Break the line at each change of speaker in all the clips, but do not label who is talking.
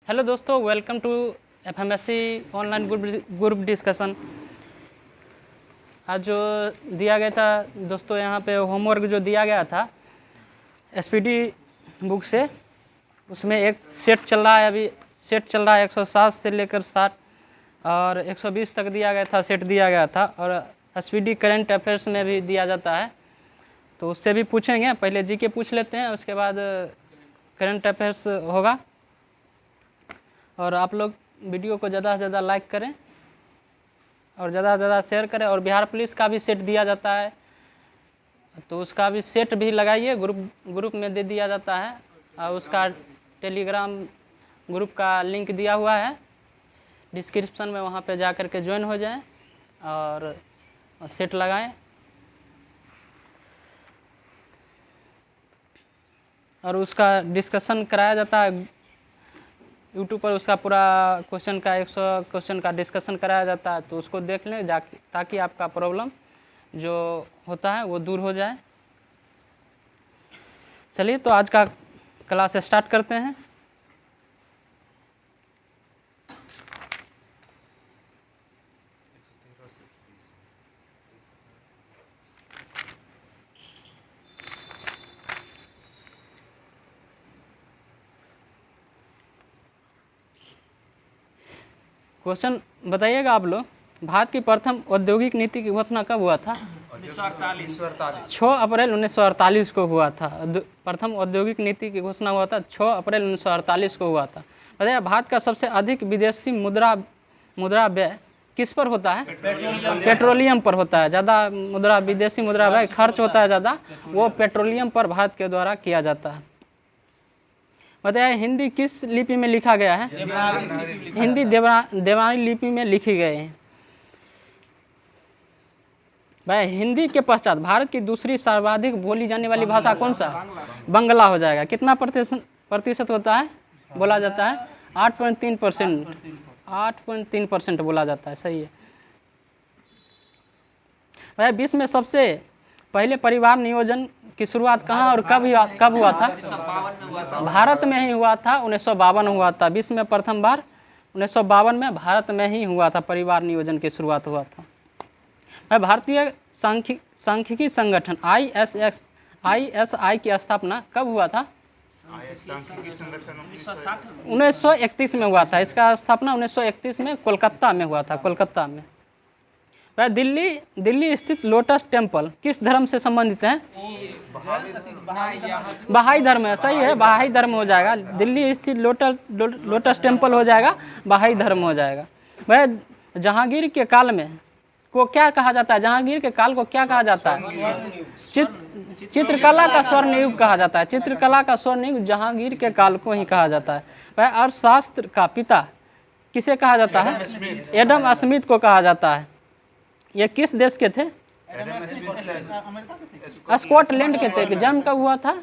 Hello दोस्तों, welcome to FMSC online group discussion. आज जो दिया गया था दोस्तों, यहाँ पे होमवर्क जो दिया गया था एसपीडी बुक से, उसमें एक सेट चल रहा है। अभी सेट चल रहा है 107 से लेकर 60 और 120 तक दिया गया था, सेट दिया गया था। और एसपीडी करंट अफेयर्स में भी दिया जाता है, तो उससे भी पूछेंगे। पहले जीके पूछ लेते हैं, उसके बाद करंट अफेयर्स होगा। और आप लोग वीडियो को ज़्यादा से ज़्यादा लाइक करें और ज़्यादा से ज़्यादा शेयर करें। और बिहार पुलिस का भी सेट दिया जाता है, तो उसका भी सेट भी लगाइए, ग्रुप में दे दिया जाता है। और उसका टेलीग्राम ग्रुप का लिंक दिया हुआ है डिस्क्रिप्शन में, वहाँ पे जा कर के ज्वाइन हो जाएं और सेट लगाएं। और उसका डिस्कशन कराया जाता है यूट्यूब पर, उसका पूरा क्वेश्चन का 100 क्वेश्चन का डिस्कशन कराया जाता है, तो उसको देख लें जाके, ताकि आपका प्रॉब्लम जो होता है वो दूर हो जाए। चलिए, तो आज का क्लास स्टार्ट करते हैं। क्वेश्चन बताइएगा आप लोग, भारत की प्रथम औद्योगिक नीति की घोषणा कब हुआ था? 6 अप्रैल 1948 को हुआ था। प्रथम औद्योगिक नीति की घोषणा हुआ था 6 अप्रैल 1948 को हुआ था। बताइए, भारत का सबसे अधिक विदेशी मुद्रा व्यय किस पर होता है? पेट्रोलियम पर होता है। ज़्यादा मुद्रा, विदेशी मुद्रा व्यय खर्च होता है ज़्यादा, वो पेट्रोलियम पर भारत के द्वारा किया जाता है। बताइए, हिंदी किस लिपि में लिखा गया है? हिंदी देवनागरी लिपि में लिखी गई है। भाई, हिंदी के पश्चात भारत की दूसरी सर्वाधिक बोली जाने वाली भाषा कौन सा? बंगला हो जाएगा। कितना प्रतिशत होता है, बोला जाता है? 8.3%। 8.3% बोला जाता है, सही है भाई। विश्व में सबसे पहले परिवार नियोजन की शुरुआत कहाँ और कब हुआ था? भारत में ही हुआ था। 1952 हुआ था। विश्व में प्रथम बार 1952 में भारत में ही हुआ था, परिवार नियोजन की शुरुआत हुआ था। भारतीय सांख्यिकी संगठन ISI की स्थापना कब हुआ था? 1931 में हुआ था। इसका स्थापना 1931 में कोलकाता में हुआ था, कोलकाता में। वह दिल्ली स्थित लोटस टेम्पल किस धर्म से संबंधित है? बहाई धर्म है, सही है, बहाई धर्म हो जाएगा। दिल्ली स्थित लोटस टेम्पल हो जाएगा, बहाई धर्म हो जाएगा। वह जहांगीर के काल में को क्या कहा जाता है? जहांगीर के काल को क्या कहा जाता है? चित्रकला का स्वर्ण युग कहा जाता है। चित्रकला का स्वर्ण युग जहांगीर के काल को ही कहा जाता है। वह अर्थशास्त्र का पिता किसे कहा जाता है? एडम स्मिथ को कहा जाता है। ये किस देश के थे? स्कॉटलैंड के थे। जन्म कब हुआ था?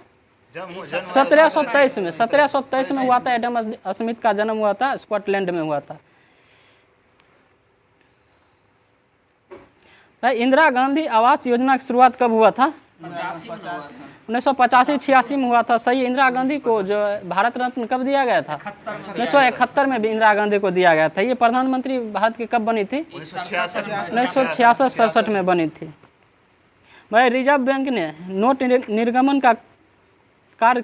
1723 में। 1723 में हुआ था। एडम स्मिथ का जन्म हुआ था, स्कॉटलैंड में हुआ था। भाई, इंदिरा गांधी आवास योजना की शुरुआत कब हुआ था? 1985-86 में हुआ था, सही। इंदिरा गांधी को जो भारत रत्न कब दिया गया था? 1971 में भी इंदिरा गांधी को दिया गया था। ये प्रधानमंत्री भारत की कब बनी थी? 1966-67 में बनी थी। भाई, रिजर्व बैंक ने नोट निर्गमन का कार्य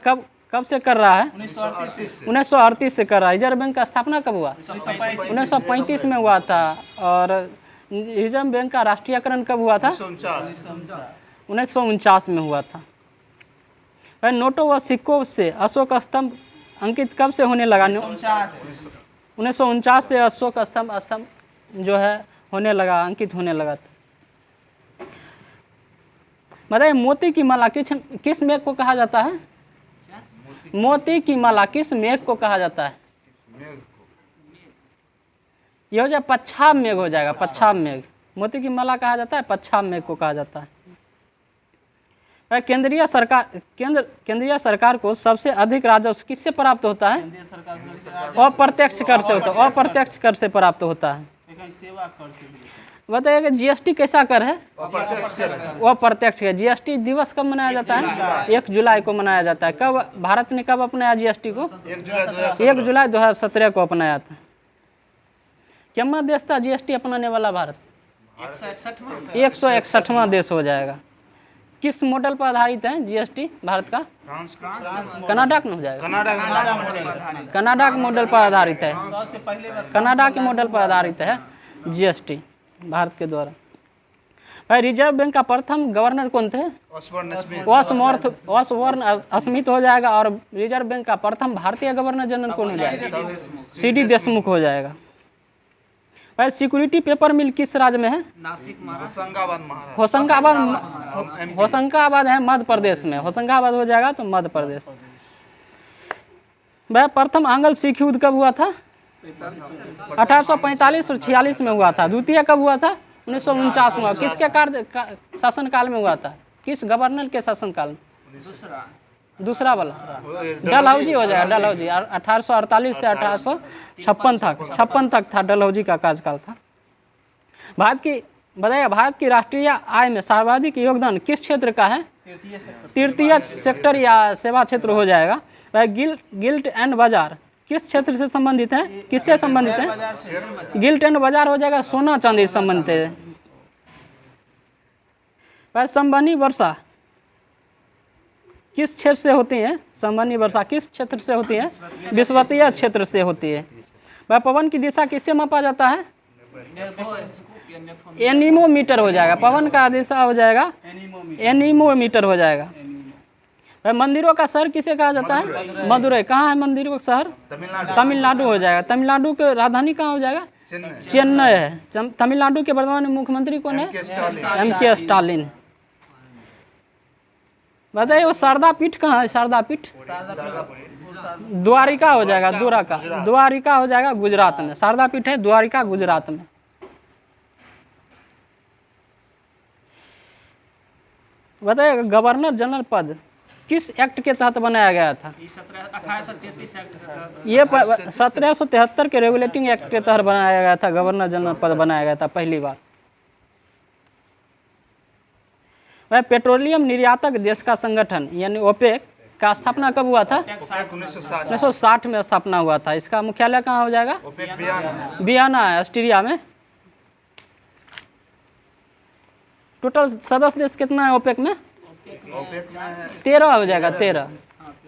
कब से कर रहा है? 1938 से कर रहा है। रिजर्व बैंक का स्थापना कब हुआ? 1935 में हुआ था। और रिजर्व बैंक का राष्ट्रीयकरण कब हुआ था? 1949 में हुआ था। वह नोटों व सिक्कों से अशोक स्तंभ अंकित कब से होने लगा? 1949 से अशोक स्तंभ जो है होने लगा, अंकित होने लगा था। बताइए, मोती की माला किस मेघ को कहा जाता है? मोती की माला किस मेघ को कहा जाता है? ये हो जाए पच्छाम मेघ हो जाएगा, पच्छाम मेघ। मोती की माला कहा जाता है, पच्छाम मेघ को कहा जाता है। केंद्रीय सरकार को सबसे अधिक राजस्व किससे प्राप्त होता है? अप्रत्यक्ष कर से होता है। अप्रत्यक्ष कर से प्राप्त होता है। बताइएगा जीएसटी कैसा कर है? वो प्रत्यक्ष है। जीएसटी दिवस कब मनाया जाता है? 1 जुलाई को मनाया जाता है। कब भारत ने कब अपनाया जीएसटी को? 1 जुलाई 2017 को अपनाया था। क्या देश था जीएसटी अपनाने वाला? भारत 161वां देश हो जाएगा। किस मॉडल पर आधारित है जीएसटी भारत का? कनाडा में हो जाएगा। कनाडा के मॉडल पर आधारित है। कनाडा के मॉडल पर आधारित है जीएसटी भारत के द्वारा। भाई रिजर्व बैंक का प्रथम गवर्नर कौन थे? ऑसबोर्न स्मिथ हो जाएगा। और रिजर्व बैंक का प्रथम भारतीय गवर्नर जनरल कौन हो जाएगा? सीडी देशमुख हो जाएगा। भाई सिक्योरिटी पेपर मिल किस राज्य में है? होशंगाबाद है मध्य प्रदेश में। होशंगाबाद हो जाएगा तो मध्य प्रदेश। भाई प्रथम आंग्ल सिख युद्ध कब हुआ था? 1845 और 46 में हुआ था। द्वितीय कब हुआ था? 1949 में हुआ। किसके शासन काल में हुआ था? किस गवर्नर के शासन काल में? दूसरा वाला डलहौजी हो जाएगा। डलहौजी 1848 से 1856 तक था। डलहौजी का कार्यकाल था। भारत की बताइए, भारत की राष्ट्रीय आय में सर्वाधिक योगदान किस क्षेत्र का है? तृतीय सेक्टर या सेवा क्षेत्र हो जाएगा। गिल्ट एंड बाजार किस क्षेत्र से संबंधित है? किससे संबंधित है? गिल्ट एंड बाजार हो जाएगा सोना चांदी से संबंधित है। संबंधी वर्षा किस क्षेत्र से होती है? संबंधी वर्षा किस क्षेत्र से होती है? विषुवतीय क्षेत्र से होती है। वह पवन की दिशा किससे मापा जाता है? एनीमोमीटर हो जाएगा। पवन का दिशा हो जाएगा एनीमोमीटर हो जाएगा। वह मंदिरों का शहर किसे कहा जाता है? मदुरई। कहाँ है मंदिरों का शहर? तमिलनाडु हो जाएगा। तमिलनाडु की राजधानी कहाँ हो जाएगा? चेन्नई है। तमिलनाडु के वर्तमान मुख्यमंत्री कौन है? MK Stalin. बताइए वो शारदा पीठ कहाँ है? शारदा पीठ द्वारिका हो जाएगा। द्वारिका हो जाएगा गुजरात में। शारदा पीठ है द्वारिका गुजरात में। बताइए गवर्नर जनरल पद किस एक्ट के तहत बनाया गया था? 1833 ये 1773 के रेगुलेटिंग एक्ट के तहत बनाया गया था। गवर्नर जनरल पद बनाया गया था पहली बार। वह पेट्रोलियम निर्यातक देश का संगठन यानी ओपेक का स्थापना कब हुआ था? 1960 में स्थापना हुआ था। इसका मुख्यालय कहाँ हो जाएगा? वियना है ऑस्ट्रिया में। टोटल सदस्य देश कितना है ओपेक में? 13 हो जाएगा। 13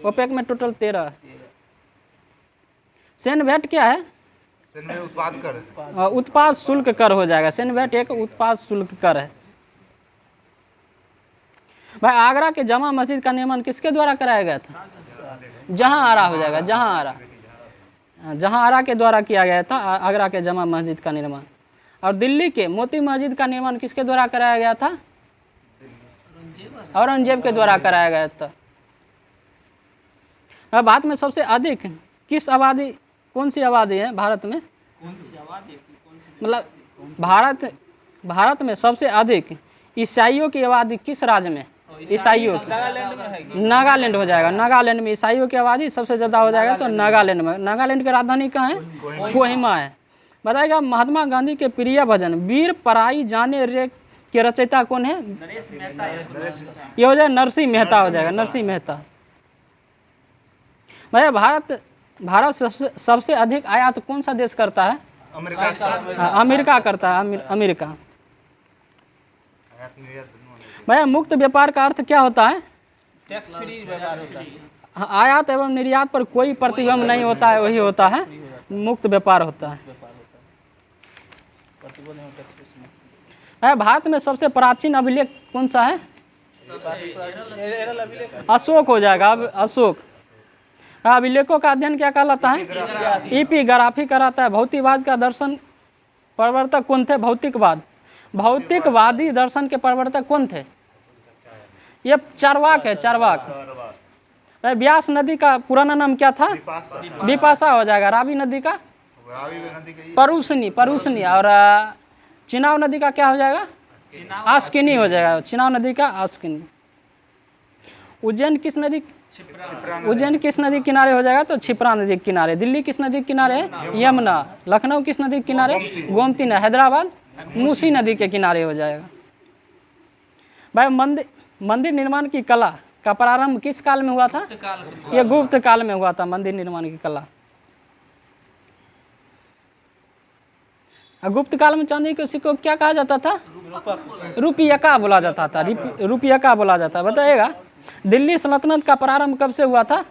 ओपेक में टोटल 13। सेनवेट क्या है?
उत्पाद कर
उत्पाद शुल्क कर हो जाएगा। सेनवेट एक उत्पाद शुल्क कर है। भाई आगरा के जमा मस्जिद का निर्माण किसके द्वारा कराया गया था? जहां आरा हो जाएगा। जहां आरा के द्वारा किया गया था आगरा के जमा मस्जिद का निर्माण। और दिल्ली के मोती मस्जिद का निर्माण किसके द्वारा कराया गया था? औरंगजेब के द्वारा कराया गया था। भारत में सबसे अधिक किस आबादी कौन सी आबादी है भारत में? मतलब भारत में सबसे अधिक ईसाइयों की आबादी किस राज्य में? ईसाइयों की नागालैंड हो जाएगा। नागालैंड में ईसाइयों की आबादी सबसे ज़्यादा हो जाएगा तो नागालैंड में। नागालैंड की राजधानी कहाँ है? कोहिमा है। बताएगा महात्मा गांधी के प्रिय भजन वीर पराई जाने रे के रचयिता कौन है? ये हो जाएगा नरसिंह मेहता हो जाएगा। नरसिंह मेहता। भैया भारत सबसे अधिक आयात कौन सा देश करता है? अमेरिका करता है। अमेरिका। भैया मुक्त व्यापार का अर्थ क्या होता है?
टैक्स फ्री व्यापार होता है।
आयात एवं निर्यात पर कोई प्रतिबंध नहीं होता है, वही होता है मुक्त व्यापार होता है। भारत में सबसे प्राचीन अभिलेख कौन सा है? अशोक हो जाएगा। अब अशोक। अभिलेखों का अध्ययन क्या कहलाता है? एपिग्राफी कराता है। भौतिकवाद का दर्शन प्रवर्तक कौन थे? भौतिकवादी दर्शन के प्रवर्तक कौन थे? ये चार्वाक है। चार्वाक। व्यास नदी का पुराना नाम क्या था? विपाशा हो जाएगा। रावी नदी का परूसनी। और चिनाव नदी का क्या हो जाएगा? आस्किनी हो जाएगा। चिनाव नदी का आस्किनी। उज्जैन किस नदी किनारे हो जाएगा? तो क्षिप्रा नदी के किनारे। दिल्ली किस नदी के किनारे है? यमुना। लखनऊ किस नदी के किनारे? गोमती नदी। हैदराबाद मूसी नदी के किनारे हो जाएगा। भाई मंदिर निर्माण की कला का प्रारंभ किस काल में हुआ था? ये गुप्त काल में हुआ था मंदिर निर्माण की कला। गुप्त काल में चांदी के सिक्कों को क्या कहा जाता था? रुपयका बोला जाता था, रुपयका बोला जाता। बताइएगा दिल्ली सल्तनत का प्रारंभ कब से हुआ था?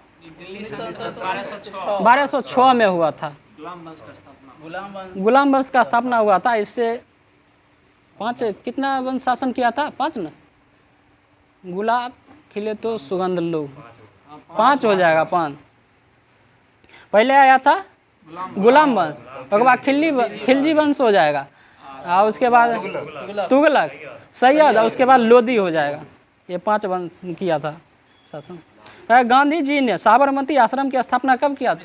1206 में हुआ था। गुलाम वंश का स्थापना हुआ था। इससे 5 कितना वंश शासन किया था? 5 ना? गुलाब खिले तो सुगंध लो, 5 हो जाएगा। 5 पहले आया था गुलाम वंश, उसके बाद खिलजी वंश हो जाएगा, और उसके बाद तुगलक, सैयद, और उसके बाद लोदी हो जाएगा। ये 5 वंश किया था शासन। गांधी जी ने साबरमती आश्रम की स्थापना कब किया था?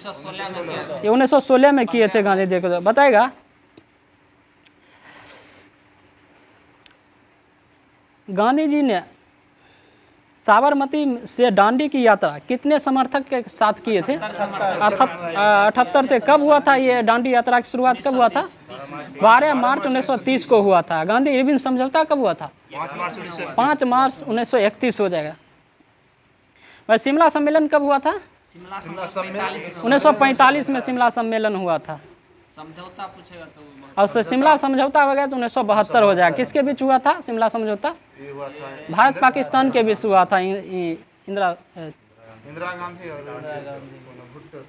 ये 1916 में किए थे गांधी जी को। बताएगा गांधी जी ने साबरमती से दांडी की यात्रा कितने समर्थक के साथ किए थे? 78 थे। कब हुआ था ये दांडी यात्रा की शुरुआत? कब हुआ था? 12 मार्च 1930 को हुआ था। गांधी इरविन समझौता कब हुआ था? 5 मार्च 1931 हो जाएगा। वह शिमला सम्मेलन कब हुआ था? 1945 में शिमला सम्मेलन हुआ था।
समझौता पूछेगा तो
और शिमला समझौता हो गया तो 1972 हो जाएगा। किसके बीच हुआ था शिमला समझौता? भारत पाकिस्तान के बीच हुआ था। इंदिरा
गांधी और भुट्टो।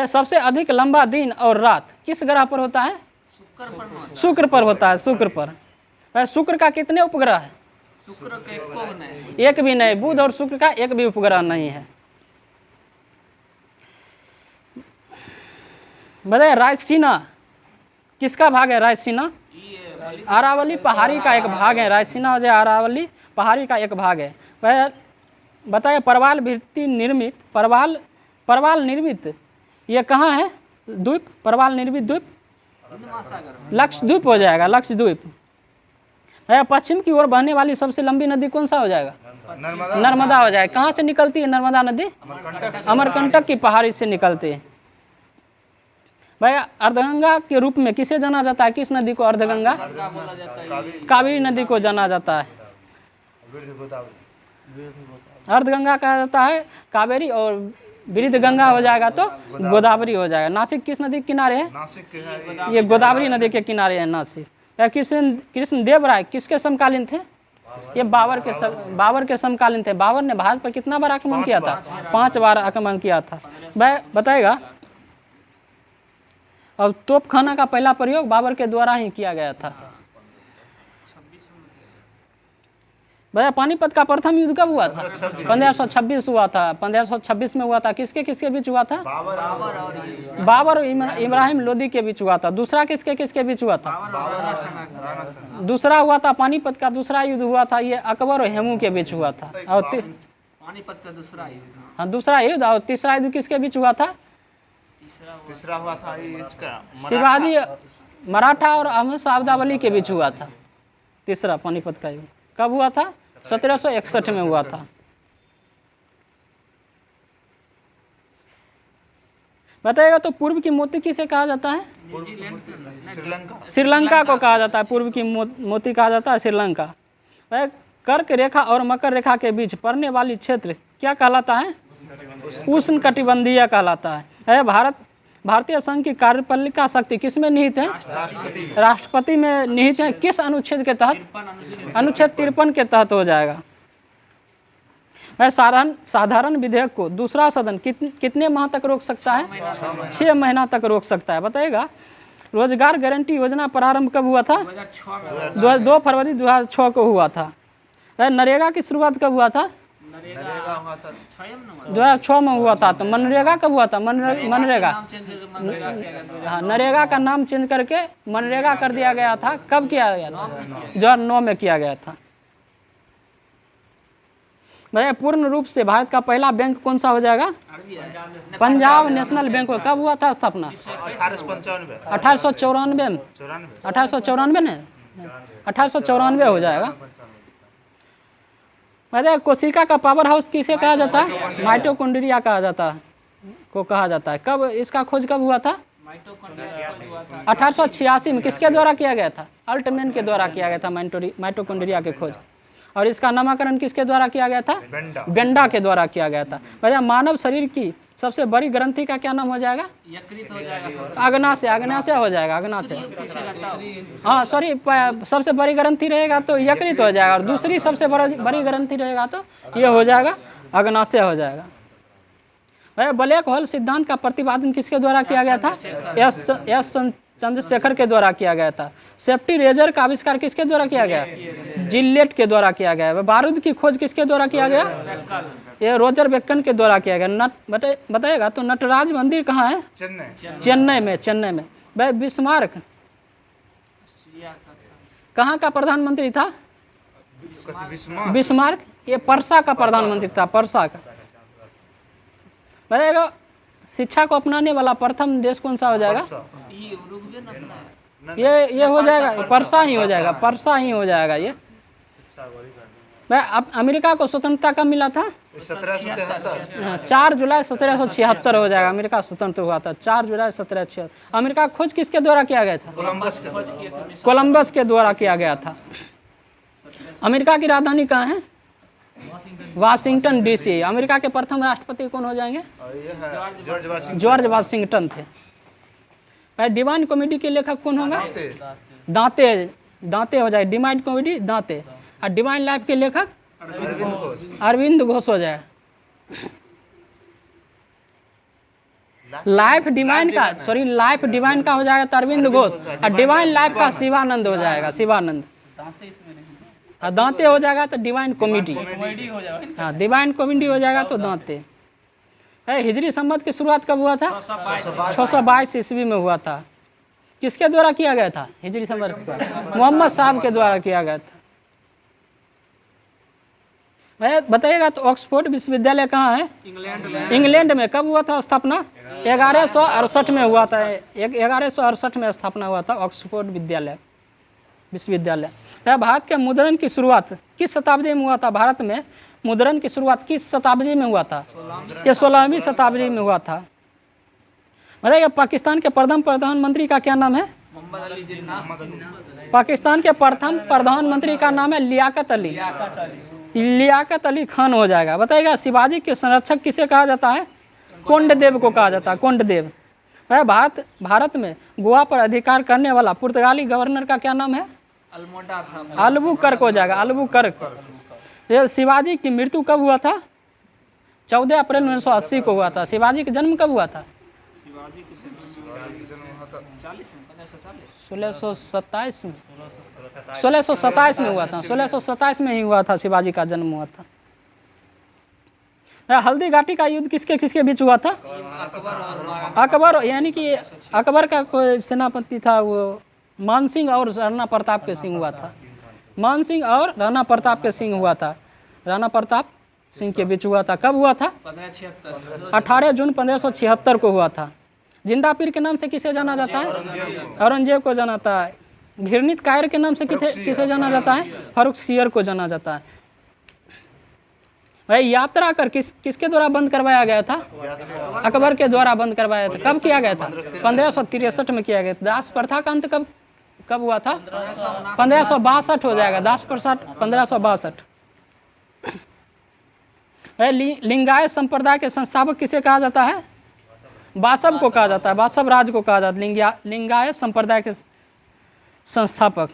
सबसे अधिक लंबा दिन और रात किस ग्रह पर होता है? शुक्र पर होता है। शुक्र पर। शुक्र का कितने उपग्रह है?
शुक्र के नहीं,
एक भी नहीं। बुध और शुक्र का एक भी उपग्रह नहीं है। बताइए रायसीना किसका भाग है? रायसीना अरावली पहाड़ी का एक भाग है। रायसीना जो अरावली पहाड़ी का एक भाग है। वह बताइए परवाल भित्ति निर्मित परवाल निर्मित ये कहाँ है द्वीप? परवाल निर्मित द्वीप लक्षद्वीप हो जाएगा। लक्षद्वीप। पश्चिम की ओर बहने वाली सबसे लंबी नदी कौन सा हो जाएगा? नर्मदा हो जाएगा। कहाँ से निकलती है नर्मदा नदी? अमरकंटक की पहाड़ी से निकलती है। भाई अर्धगंगा के रूप में किसे जाना जाता है? किस नदी को अर्धगंगा? कावेरी नदी को जाना जाता है। अर्धगंगा कहा जाता है कावेरी, और वृद्ध गंगा हो जाएगा तो गोदावरी हो जाएगा। नासिक किस नदी के किनारे है? ये गोदावरी नदी के किनारे है नासिक। कृष्ण देव राय किसके समकालीन थे? ये बाबर के समकालीन थे। बाबर ने भारत पर कितना बार आक्रमण किया था? 5 बार आक्रमण किया था। बताएगा और तोपखाना का पहला प्रयोग बाबर के द्वारा ही किया गया था। भैया पानीपत का प्रथम युद्ध कब हुआ था? 1526 हुआ था। 1526 में हुआ था। किसके बीच हुआ था? बाबर और इब्राहिम लोदी के बीच हुआ था। दूसरा किसके बीच हुआ था? दूसरा हुआ था पानीपत का दूसरा युद्ध हुआ था। ये अकबर और हेमू के बीच हुआ था। और
पानीपत का दूसरा युद्ध।
हाँ दूसरा युद्ध। और तीसरा युद्ध किसके बीच हुआ था?
तीसरा हुआ था
शिवाजी मराठा और अहमद शाह के बीच हुआ था। तीसरा पानीपत का युद्ध कब हुआ था? 1761 में हुआ था। बताइएगा तो पूर्व की मोती किसे कहा जाता है? श्रीलंका को कहा जाता है। पूर्व की मोती कहा जाता है श्रीलंका। वह कर्क रेखा और मकर रेखा के बीच पड़ने वाली क्षेत्र क्या कहलाता है? उष्ण कटिबंधीय कहलाता है। भारतीय संघ की कार्यपालिका शक्ति किस में निहित है? राष्ट्रपति में निहित है। किस अनुच्छेद के तहत? अनुच्छेद 53 के तहत हो जाएगा। वह साधारण विधेयक को दूसरा सदन कितने माह तक रोक सकता है? 6 महीना तक रोक सकता है। बताइएगा रोजगार गारंटी योजना प्रारंभ कब हुआ था? 2 फरवरी 2006 को हुआ था। वह नरेगा की शुरुआत कब हुआ था? 2006 में हुआ था। तो मनरेगा कब हुआ था? मनरेगा हाँ नरेगा का नाम चेंज करके मनरेगा कर दिया गया था। कब किया गया था? 2009 में किया गया था। भैया पूर्ण रूप से भारत का पहला बैंक कौन सा हो जाएगा? Punjab national bank. कब हुआ था स्थापना? 1894 में। 1894 हो जाएगा। कोशिका का पावर हाउस किसे कहा जाता है? माइटोकॉन्ड्रिया कहा जाता है। को कहा जाता है। कब इसका खोज कब हुआ था?
माइटोकॉन्ड्रिया खोज हुआ था
1886 में। किसके द्वारा किया गया था? अल्टमैन के द्वारा किया गया था माइटोकॉन्ड्रिया के खोज। और इसका नामकरण किसके द्वारा किया गया था? बेंडा के द्वारा किया गया था। भैया मानव शरीर की सबसे बड़ी ग्रंथि का क्या नाम हो जाएगा?
यकृत हो जाएगा।
अग्नाशय हो जाएगा, अग्नाशय।
पूछेगा तब।
हाँ सॉरी, सबसे बड़ी ग्रंथि रहेगा तो यकृत हो जाएगा, और दूसरी सबसे बड़ी ग्रंथि रहेगा तो ये हो जाएगा अग्नाशय हो जाएगा। भैया ब्लैक होल सिद्धांत का प्रतिपादन किसके द्वारा किया गया था? एस चंद्रशेखर के द्वारा किया गया था। सेफ्टी रेजर का आविष्कार किसके द्वारा किया गया? जिलेट के द्वारा किया गया। बारूद की खोज किसके द्वारा किया गया? ये रोजर बेकन के द्वारा किया गया। बताइएगा तो नटराज मंदिर कहाँ है? चेन्नई में। चेन्नई में। भाई बिस्मार्क कहाँ का प्रधानमंत्री था? बिस्मार्क ये पर्सा का प्रधानमंत्री था, पर्सा का। बताइएगा शिक्षा को अपनाने वाला प्रथम देश कौन सा हो जाएगा?
ये उरुग्वे न अपना है।
ये हो जाएगा, पर्सा ही हो जाएगा, पर्सा ही हो जाएगा ये। भाई अब अमेरिका को स्वतंत्रता कब मिला था? 4 जुलाई 1776 हो जाएगा। अमेरिका स्वतंत्र हुआ था 4 जुलाई 1776। अमेरिका का खोज किसके द्वारा किया गया था? कोलंबस के द्वारा किया गया था। अमेरिका की राजधानी कहाँ है? Washington DC. अमेरिका के प्रथम राष्ट्रपति कौन हो जाएंगे? जॉर्ज वाशिंगटन थे। भाई डिवाइन कॉमेडी के लेखक कौन होगा? दांते हो जाए। डिवाइन कॉमेडी दांते। और डिवाइन लाइफ के लेखक अरविंद घोष हो जाए। लाइफ डिवाइन का हो जाएगा तो अरविंद घोष। और डिवाइन लाइफ का शिवानंद हो जाएगा, शिवानंद। दांते हो जाएगा तो डिवाइन कॉमेडी। हाँ डिवाइन कॉमेडी हो जाएगा तो दांते। हिजरी संवत की शुरुआत कब हुआ था? 622 ईस्वी में हुआ था। किसके द्वारा किया गया था हिजरी संवत? मोहम्मद साहब के द्वारा किया गया था। बताइएगा तो ऑक्सफोर्ड विश्वविद्यालय कहाँ है? इंग्लैंड में। कब हुआ था स्थापना? 1168 में हुआ था। 1168 में स्थापना हुआ था ऑक्सफोर्ड विश्वविद्यालय। भारत के मुद्रण की शुरुआत किस शताब्दी में हुआ था? भारत में मुद्रण की शुरुआत किस शताब्दी में हुआ था? ये 16वीं शताब्दी में हुआ था। बताइए पाकिस्तान के प्रथम प्रधानमंत्री का क्या नाम है?
मोहम्मद अली जिन्ना।
पाकिस्तान के प्रथम प्रधानमंत्री का नाम है लियाकत अली खान हो जाएगा। बताइएगा शिवाजी के संरक्षक किसे कहा जाता है? कोंडदेव को कहा जाता है, कोंडदेव। भारत में गोवा पर अधिकार करने वाला पुर्तगाली गवर्नर का क्या नाम है?
अल्मोड़ा था।
अल्बुकर्क हो जाएगा, अल्बुकर्क। ये शिवाजी की मृत्यु कब हुआ था? 14 अप्रैल 1980 को हुआ था। शिवाजी का जन्म कब हुआ था? 1627 में। 1627 में हुआ था। 1627 में ही हुआ था शिवाजी का जन्म हुआ था। हल्दी घाटी का युद्ध किसके किसके बीच हुआ था? अकबर, यानी कि अकबर का कोई सेनापति था, वो मान सिंह और राणा प्रताप के सिंह हुआ था। मान सिंह और राणा प्रताप के सिंह हुआ था। राणा प्रताप सिंह के बीच हुआ था। कब हुआ था? 18 जून 1576 को हुआ था। जिंदा पीर के नाम से किसे जाना जाता है? औरंगजेब को जाना जाता है। घृणित कायर के नाम से किसे जाना जाता है? फारुखसियर को जाना जाता है। भाई यात्रा कर किसके द्वारा बंद करवाया गया था? अकबर के द्वारा बंद करवाया था। कब किया गया था? 1563 में किया गया था। दास प्रथा का अंत कब हुआ था? 1562 हो जाएगा। दास प्रथा 1562। लिंगायत संप्रदाय के संस्थापक किसे कहा जाता है? बासव को कहा जाता है, बासव राज को कहा जाता है लिंगायत संप्रदाय के संस्थापक।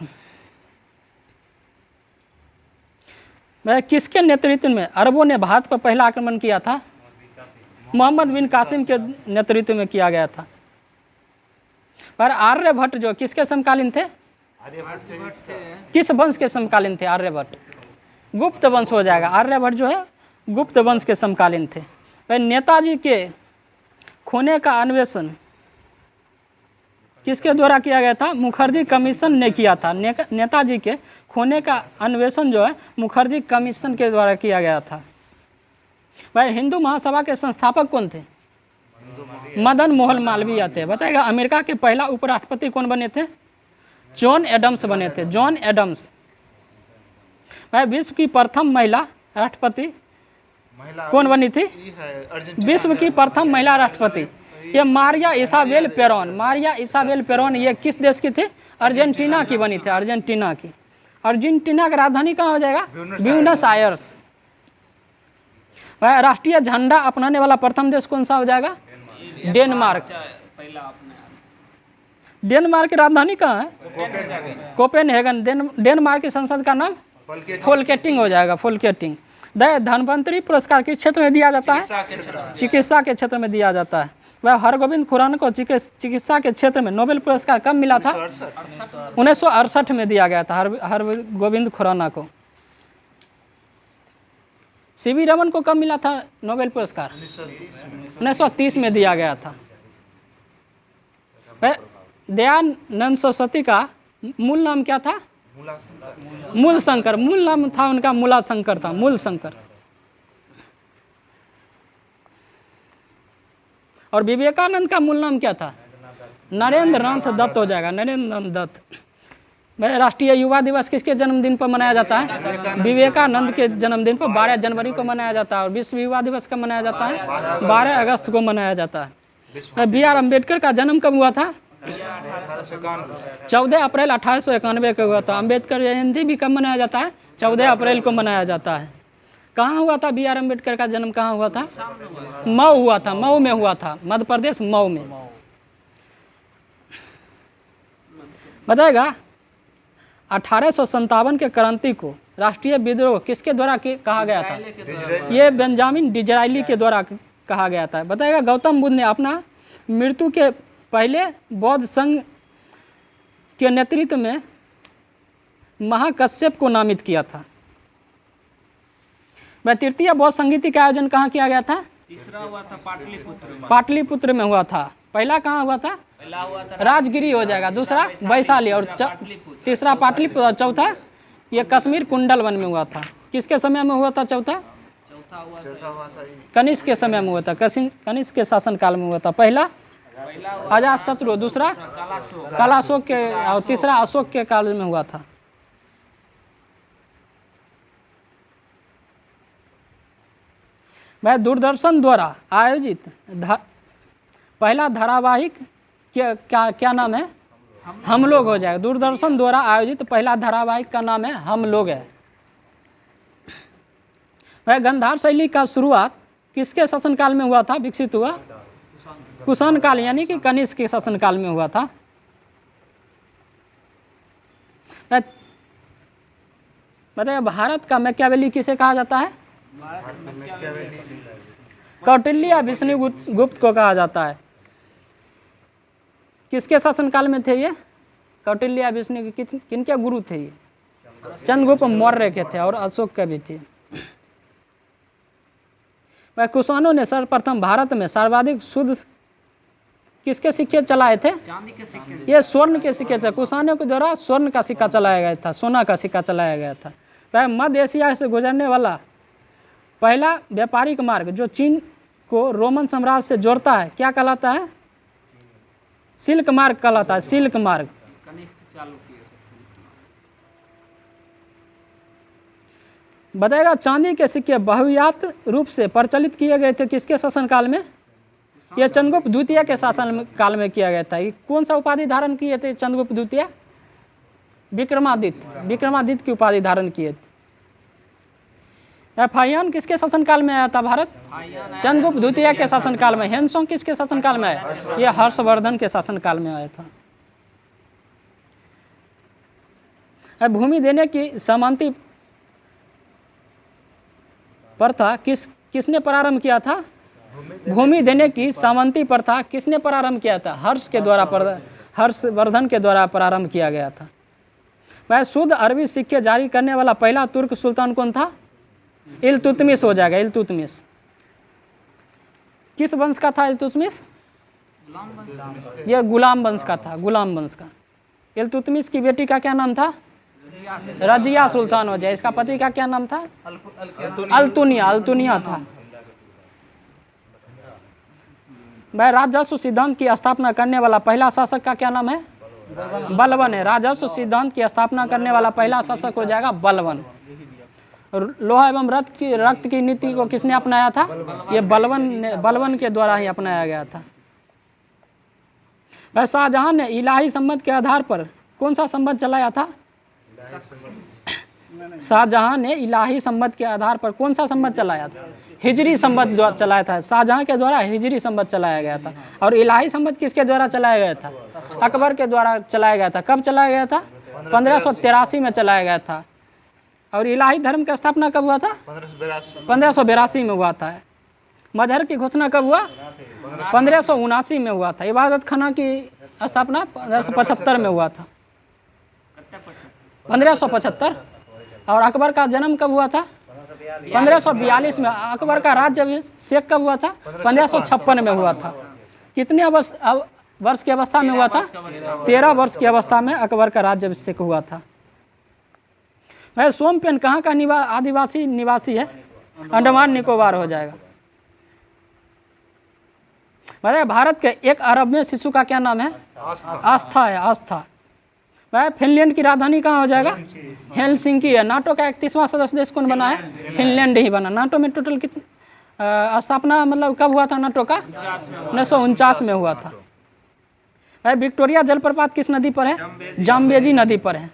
किसके नेतृत्व में अरबों ने भारत पर पहला आक्रमण किया था? मोहम्मद बिन कासिम के नेतृत्व में किया गया था। पर आर्यभट्ट जो किसके समकालीन थे? किस वंश के समकालीन थे आर्यभट्ट? गुप्त वंश हो जाएगा। आर्यभट्ट जो है गुप्त वंश के समकालीन थे। भाई नेताजी के खोने का अन्वेषण किसके द्वारा किया गया था? मुखर्जी कमीशन ने किया था। नेताजी के खोने का अन्वेषण जो है मुखर्जी कमीशन के द्वारा किया गया था। भाई हिंदू महासभा के संस्थापक कौन थे? मदन मोहन मालवीय थे। बताएगा अमेरिका के पहला उपराष्ट्रपति कौन बने थे? जॉन एडम्स बने थे, जॉन एडम्स। भाई विश्व की प्रथम महिला राष्ट्रपति
महिला
कौन बनी थी?
ये है अर्जेंटीना
विश्व की प्रथम महिला राष्ट्रपति ये Maria Isabel Peron. Maria Isabel Peron ये किस देश की थी? अर्जेंटीना की बनी थी, अर्जेंटीना की। अर्जेंटीना की राजधानी कहाँ हो जाएगा? Buenos Aires. वह राष्ट्रीय झंडा अपनाने वाला प्रथम देश कौन सा हो जाएगा? डेनमार्क।
पहला अपने
डेनमार्क की राजधानी कहाँ है? कोपेनहेगन। डेनमार्क की संसद का नाम फोल्केटिंग हो जाएगा, फोल्केटिंग। धन्वंतरी पुरस्कार किस क्षेत्र में दिया जाता है? चिकित्सा के क्षेत्र में दिया जाता है। वह हरगोविंद खुराना को चिकित्सा के क्षेत्र में नोबेल पुरस्कार कब मिला था? 1968 में दिया गया था हरगोविंद खुराना को। सीवी रमन को कब मिला था नोबेल पुरस्कार? 1930 में दिया गया था। वह दयानंद सरस्वती का मूल नाम क्या था? मूल शंकर। मूल नाम था उनका मूला शंकर था, मूल शंकर। और विवेकानंद का मूल नाम क्या था? नरेंद्र नाथ दत्त हो जाएगा, नरेंद्र नाथ दत्त। वह राष्ट्रीय युवा दिवस किसके जन्मदिन पर मनाया जाता है? विवेकानंद के जन्मदिन पर 12 जनवरी को मनाया जाता है। और विश्व युवा दिवस कब मनाया जाता है? 12 अगस्त को मनाया जाता है। बी.आर. अम्बेडकर का जन्म कब हुआ था? 14 अप्रैल 1891 को हुआ था। अम्बेडकर जयंती भी कब मनाया जाता है? 14 अप्रैल को मनाया जाता है। कहाँ हुआ था बी.आर. अम्बेडकर का जन्म? कहाँ हुआ था? मऊ हुआ था, मऊ में हुआ था, मध्य प्रदेश मऊ में। बताएगा 1857 के क्रांति को राष्ट्रीय विद्रोह किसके द्वारा कहा गया था? ये बेंजामिन डिज़राइली के द्वारा कहा गया था। बताएगा गौतम बुद्ध ने अपना मृत्यु के पहले बौद्ध संघ के नेतृत्व में महाकश्यप को नामित किया था। वह तृतीय बौद्ध संगीति का आयोजन कहाँ किया गया था?
तीसरा हुआ था पाटलिपुत्र में।
पाटलिपुत्र में हुआ था। पहला कहाँ हुआ था?
पहला हुआ था
राजगिरी हो जाएगा, दूसरा वैशाली, और तीसरा पाटलिपुत्र, और चौथा ये कश्मीर कुंडलवन में हुआ था। किसके समय में हुआ था? चौथा
हुआ था
कनिष्क के समय में हुआ था, कनिष्क के शासनकाल में हुआ था। पहला अजातशत्रु, दूसरा कालाशोक के, और तीसरा अशोक के काल में हुआ था। वह दूरदर्शन द्वारा आयोजित पहला धारावाहिक क्या नाम है? हम लोग हो जाएगा। दूरदर्शन द्वारा आयोजित पहला धारावाहिक का नाम है हम लोग है। वह गांधार शैली का शुरुआत किसके शासनकाल में हुआ था? विकसित हुआ कुषाण काल यानी कि कनिष्क के शासनकाल में हुआ था। बताइए भारत का मैकियावेली किसे कहा जाता है? कौटिल्य विष्णुगुप्त को कहा जाता है। किसके शासनकाल में थे ये? कौटिल्य विष्णु किनके गुरु थे ये? चंद्रगुप्त मौर्य के थे और अशोक के भी थे। वह कुषाणों ने सर्वप्रथम भारत में सर्वाधिक शुद्ध किसके सिक्के चलाए थे?
चांदी के सिक्के।
ये स्वर्ण के सिक्के थे। कुषाणों के द्वारा स्वर्ण का सिक्का चलाया गया था, सोना का सिक्का चलाया गया था। वह मध्य एशिया से गुजरने वाला पहला व्यापारिक मार्ग जो चीन को रोमन साम्राज्य से जोड़ता है क्या कहलाता है? सिल्क मार्ग कहलाता है, सिल्क मार्ग।
कनिष्क चालू किए थे।
बताएगा चांदी के सिक्के बहुयात रूप से प्रचलित किए गए थे किसके शासनकाल में? यह चंद्रगुप्त द्वितीय के शासन काल में किया गया था। ये कौन सा उपाधि धारण किए थे चंद्रगुप्त द्वितीय? विक्रमादित्य। विक्रमादित्य की उपाधि धारण किए थे। फाहियान किसके शासनकाल में आया था भारत? चंद्रगुप्त द्वितीय के शासनकाल में। हेनसोंग किसके शासनकाल में आया? यह हर्षवर्धन के शासनकाल में आया था। भूमि देने की समानती प्रथा किसने प्रारंभ किया था? भूमि देने की सामंती प्रथा किसने प्रारंभ किया था? हर्षवर्धन के द्वारा प्रारंभ किया गया था। वह शुद्ध अरबी सिक्के जारी करने वाला पहला तुर्क सुल्तान कौन था? इल्तुतमिश हो जाएगा, इल्तुतमिश। किस वंश का था इल्तुतमिश? यह गुलाम वंश का था, गुलाम वंश का। इल्तुतमिश की बेटी का क्या नाम था? रजिया सुल्तान हो जाए। इसका पति का क्या नाम था? अल्तुनिया था। वह राजस्व सिद्धांत की स्थापना करने वाला पहला शासक का क्या नाम है? बलबन है। राजस्व सिद्धांत की स्थापना करने वाला पहला शासक हो जाएगा बलबन। लोहा एवं रक्त की नीति को किसने अपनाया था? ये बलबन के द्वारा ही अपनाया गया था। वह शाहजहां ने इलाही संबंध के आधार पर कौन सा संबंध चलाया था? शाहजहां ने इलाही संबंध के आधार पर कौन सा संबंध चलाया था? हिजरी संबंध चलाया था। शाहजहां के द्वारा हिजरी संबंध चलाया गया था। और इलाही संबंध किसके द्वारा चलाया गया था? अकबर के द्वारा चलाया गया था। कब चलाया गया था? 1583 में चलाया गया था। और इलाही धर्म की स्थापना कब हुआ था? 1582 में हुआ था। मजहर की घोषणा कब हुआ? 1579 में हुआ था। इबादत खाना की स्थापना 1575 में हुआ था, 1575। और अकबर का जन्म कब हुआ था? 1542 में। अकबर का राज्याभिषेक कब हुआ था? 1556 में हुआ था। कितने वर्ष की अवस्था में हुआ था? 13 वर्ष की अवस्था में अकबर का राज्याभिषेक हुआ था। वह सोमपेन कहाँ का आदिवासी निवासी है? अंडमान निकोबार हो जाएगा। बताइए भारत के 1 अरब में शिशु का क्या नाम है? आस्था है, आस्था। वह फिनलैंड की राजधानी कहाँ हो जाएगा? हेलसिंकी है। नाटो का 31वां सदस्य देश कौन बना है? फिनलैंड ही बना। नाटो में टोटल कितनी स्थापना मतलब कब हुआ था नाटो का? 1949 में हुआ था। वह विक्टोरिया जलप्रपात किस नदी पर है? जाम्बेजी नदी पर है।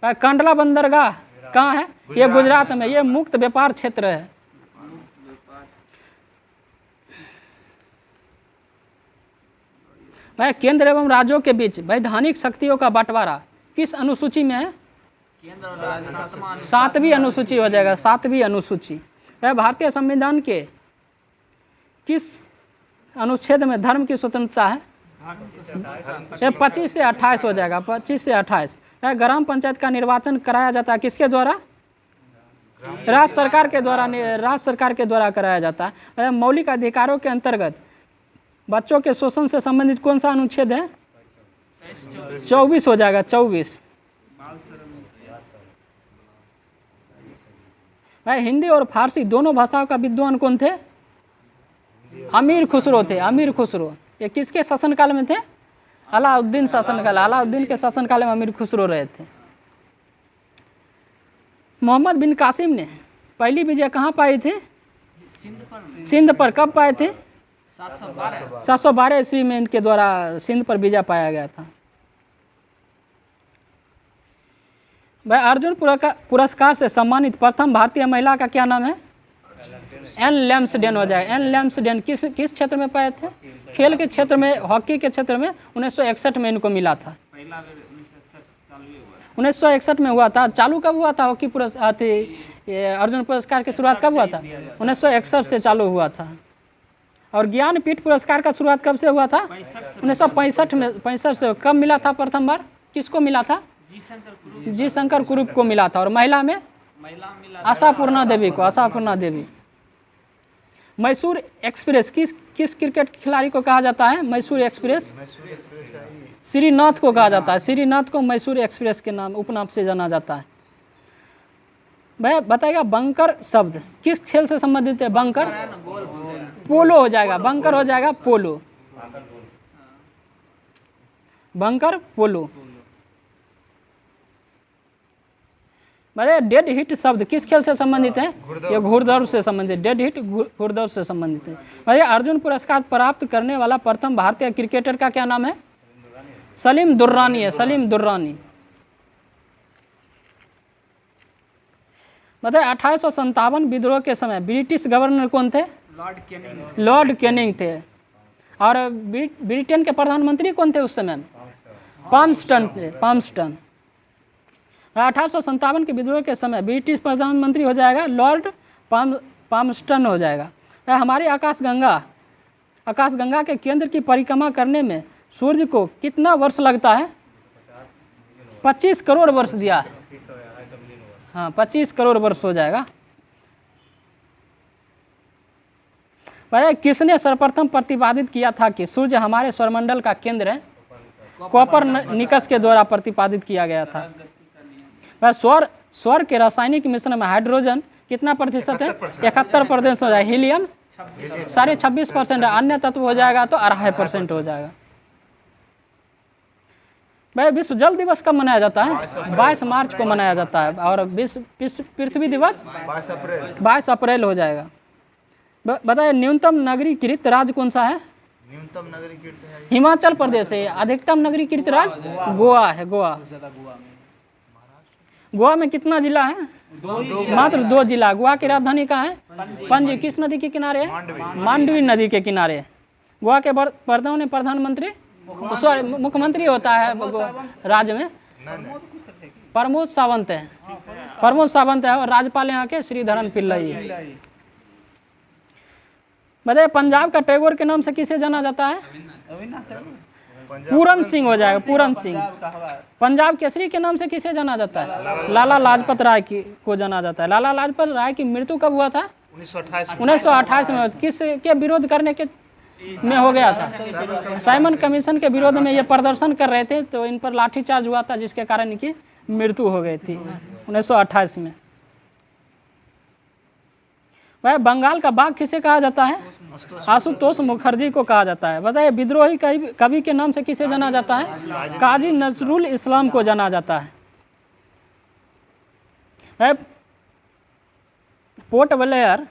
वह कांडला बंदरगाह कहाँ है? ये गुजरात में। ये मुक्त व्यापार क्षेत्र है। वह केंद्र एवं राज्यों के बीच वैधानिक शक्तियों का बंटवारा किस अनुसूची में है? 7वीं अनुसूची हो जाएगा, 7वीं अनुसूची। वह भारतीय संविधान के किस अनुच्छेद में धर्म की स्वतंत्रता है? ये 25 से 28 हो जाएगा, 25 से 28। वह ग्राम पंचायत का निर्वाचन कराया जाता है किसके द्वारा? राज्य सरकार के द्वारा। राज्य सरकार के द्वारा कराया जाता है। वह मौलिक अधिकारों के अंतर्गत बच्चों के शोषण से संबंधित कौन सा अनुच्छेद है? 24 हो जाएगा, 24। वह हिंदी और फारसी दोनों भाषाओं का विद्वान कौन थे? अमीर खुसरो थे, अमीर खुसरो। ये किसके शासनकाल में थे? अलाउद्दीन शासनकाल। अलाउद्दीन के शासनकाल में अमीर खुसरो रहे थे। मोहम्मद बिन कासिम ने पहली विजय कहाँ पाई थी? सिंध पर। कब पाए थे? 712 ईस्वी में इनके द्वारा सिंध पर विजय पाया गया था। वह अर्जुन पुरस्कार से सम्मानित प्रथम भारतीय महिला का क्या नाम है? एन लैम्सडेन हो जाएगा। एन लैम्सडेन किस क्षेत्र में पाए थे? खेल के क्षेत्र में, हॉकी के क्षेत्र में। 1961 में इनको मिला था। 1961 में हुआ था। चालू कब हुआ था हॉकी पुरस्कार? अर्जुन पुरस्कार की शुरुआत कब हुआ था? 1961 से चालू हुआ था। और ज्ञानपीठ पुरस्कार का शुरुआत कब से हुआ था? 1965 में। 65 से। कब मिला था प्रथम बार? किसको मिला था? जी शंकर कुरूप को मिला था। और महिला में आशापूर्णा देवी को। आशापूर्णा देवी। मैसूर एक्सप्रेस किस क्रिकेट खिलाड़ी को कहा जाता है? मैसूर एक्सप्रेस श्रीनाथ को कहा जाता है। श्रीनाथ को मैसूर एक्सप्रेस के नाम उपनाम से जाना जाता है। मैं बताइएगा बंकर शब्द किस खेल से संबंधित है? बंकर पोलो हो जाएगा। बंकर हो जाएगा पोलो। बंकर पोलो। डेड हिट शब्द किस खेल से संबंधित है? ये घुड़दौड़ से संबंधित। डेड हिट घुड़दौड़ से संबंधित है। अर्जुन पुरस्कार प्राप्त करने वाला प्रथम भारतीय क्रिकेटर का क्या नाम है? सलीम दुर्रानी है। सलीम दुर्रानी। बताइए 1857 विद्रोह के समय ब्रिटिश गवर्नर कौन थे? लॉर्ड कैनिंग थे। और ब्रिटेन के प्रधानमंत्री कौन थे उस समय? पामस्टन थे। पामस्टन। 1857 के विद्रोह के समय ब्रिटिश प्रधानमंत्री हो जाएगा लॉर्ड पामस्टन हो जाएगा। हमारी आकाशगंगा के केंद्र की परिक्रमा करने में सूर्य को कितना वर्ष लगता है? 25 करोड़ वर्ष दिया है। हाँ 25 करोड़ वर्ष हो जाएगा। भाई किसने सर्वप्रथम प्रतिपादित किया था कि सूर्य हमारे सौरमंडल का केंद्र है? कोपरनिकस के द्वारा प्रतिपादित किया गया था। वह सौर के रासायनिक मिश्रण में हाइड्रोजन कितना प्रतिशत है? 71% हो जाएगा। हीलियम 26.5% है। अन्य तत्व हो जाएगा तो 2.5% हो जाएगा। भाई विश्व जल दिवस कब मनाया जाता है? 22 मार्च को मनाया जाता है। और विश्व पृथ्वी दिवस
22 अप्रैल।
22 अप्रैल हो जाएगा। बताइए न्यूनतम नगरीकृत राज्य कौन सा है?
न्यूनतम नगरीकृत है
हिमाचल प्रदेश है। अधिकतम नगरीकृत राज्य गोवा है। गोवा में कितना जिला है? मात्र 2 जिला। गोवा की राजधानी कहाँ है? पणजी। किस नदी के किनारे है? मांडवी नदी के किनारे है। गोवा के वर्तमान प्रधानमंत्री सॉरी मुख्यमंत्री होता है राज्य में प्रमोद सावंत है। प्रमोद सावंत है। और राज्यपाल यहाँ के श्रीधरन पिल्लई है। बताइए पंजाब का टैगोर के नाम से किसे जाना जाता है? पूरन सिंह हो जाएगा। पूरन सिंह। पंजाब केसरी के नाम से किसे जाना जाता है? लाला लाजपत राय को जाना जाता है। लाला लाजपत राय की मृत्यु कब हुआ था? 1928 में। किस के विरोध करने के में हो गया था? साइमन कमीशन के विरोध में ये प्रदर्शन कर रहे थे, तो इन पर लाठीचार्ज हुआ था, जिसके कारण इनकी मृत्यु हो गई थी 1928 में। वह बंगाल का बाघ किसे कहा जाता है? आशुतोष मुखर्जी को कहा जाता है। बताइए विद्रोही कवि के नाम से किसे जाना जाता है? काजी नजरुल इस्लाम को जाना जाता है। वह पोर्ट ब्लेयर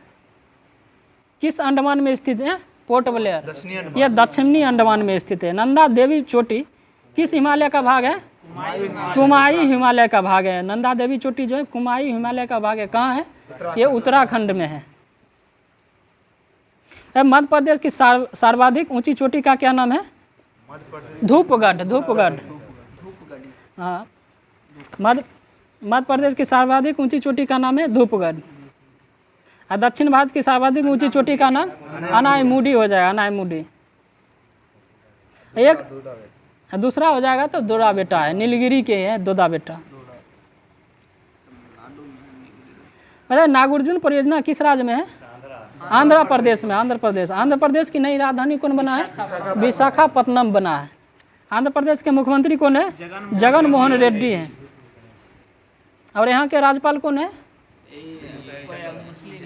किस अंडमान में स्थित है? पोर्ट ब्लेयर यह दक्षिणी अंडमान में स्थित है। नंदा देवी चोटी किस हिमालय का भाग है? कुमाई हिमालय का भाग है। नंदा देवी चोटी जो है कुमाई हिमालय का भाग है। कहाँ है? ये उत्तराखंड में है। मध्य प्रदेश की सर्वाधिक ऊंची चोटी का क्या नाम है? धूपगढ़। धूपगढ़ हाँ। मध्य प्रदेश की सर्वाधिक ऊंची चोटी का नाम है धूपगढ़। और दक्षिण भारत की सर्वाधिक ऊंची चोटी का नाम अनायमुडी हो जाएगा। अनायमुडी। एक दूसरा हो जाएगा तो दोदा बेटा है। नीलगिरी के हैं दोदा बेटा। अरे नागार्जुन परियोजना किस राज्य में है? आंध्र प्रदेश में। आंध्र प्रदेश की नई राजधानी कौन बना है? विशाखापत्तनम बना है। आंध्र प्रदेश के मुख्यमंत्री कौन है? जगन मोहन रेड्डी हैं। और यहाँ के राज्यपाल कौन है?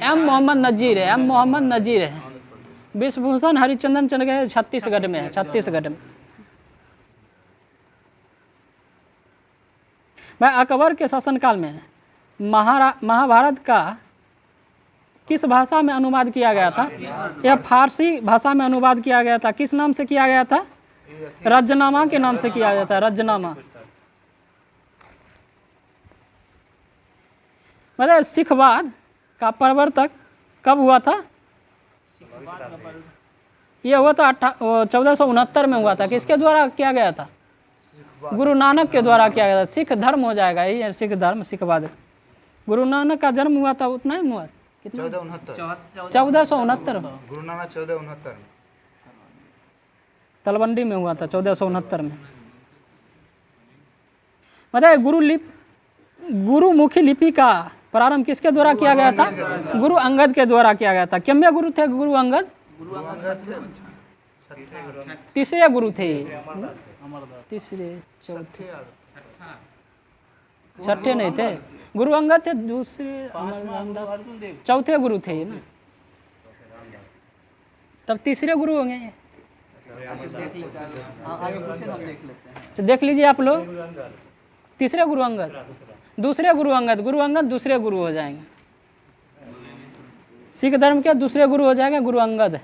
एम मोहम्मद नजीर है। एम मोहम्मद नजीर है। विश्वभूषण हरिचंदन चल गए छत्तीसगढ़ में है। छत्तीसगढ़ में। वह अकबर के शासनकाल में महाभारत का किस भाषा में अनुवाद किया गया था? यह फारसी भाषा में अनुवाद किया गया था। किस नाम से किया गया था? रजनामा के नाम से किया गया था। रजनामा। मतलब सिखवाद का प्रवर्तक कब हुआ था? यह हुआ था 1469 में हुआ था। किसके द्वारा किया गया था? गुरु नानक के द्वारा किया गया था। सिख धर्म हो जाएगा। यही है सिख धर्म। सिखवाद। गुरु नानक का जन्म हुआ था उतना ही हुआ। कितना? 1469।
गुरु नानक 1469
तलवंडी में हुआ था 1469 में। बताइए गुरुमुखी लिपि का प्रारंभ किसके द्वारा किया गया था? गुरु अंगद के द्वारा किया गया था। कितने गुरु थे गुरु अंगद? तीसरे गुरु थे। तीसरे चौथे छठे नहीं थे। गुरु अंगद थे। दूसरे चौथे गुरु थे ना। तब तीसरे गुरु होंगे। देख लीजिए आप लोग। तीसरे गुरु अंगद। दूसरे गुरु अंगद। गुरु अंगद दूसरे गुरु हो जाएंगे। सिख धर्म के दूसरे गुरु हो जाएंगे गुरु अंगद।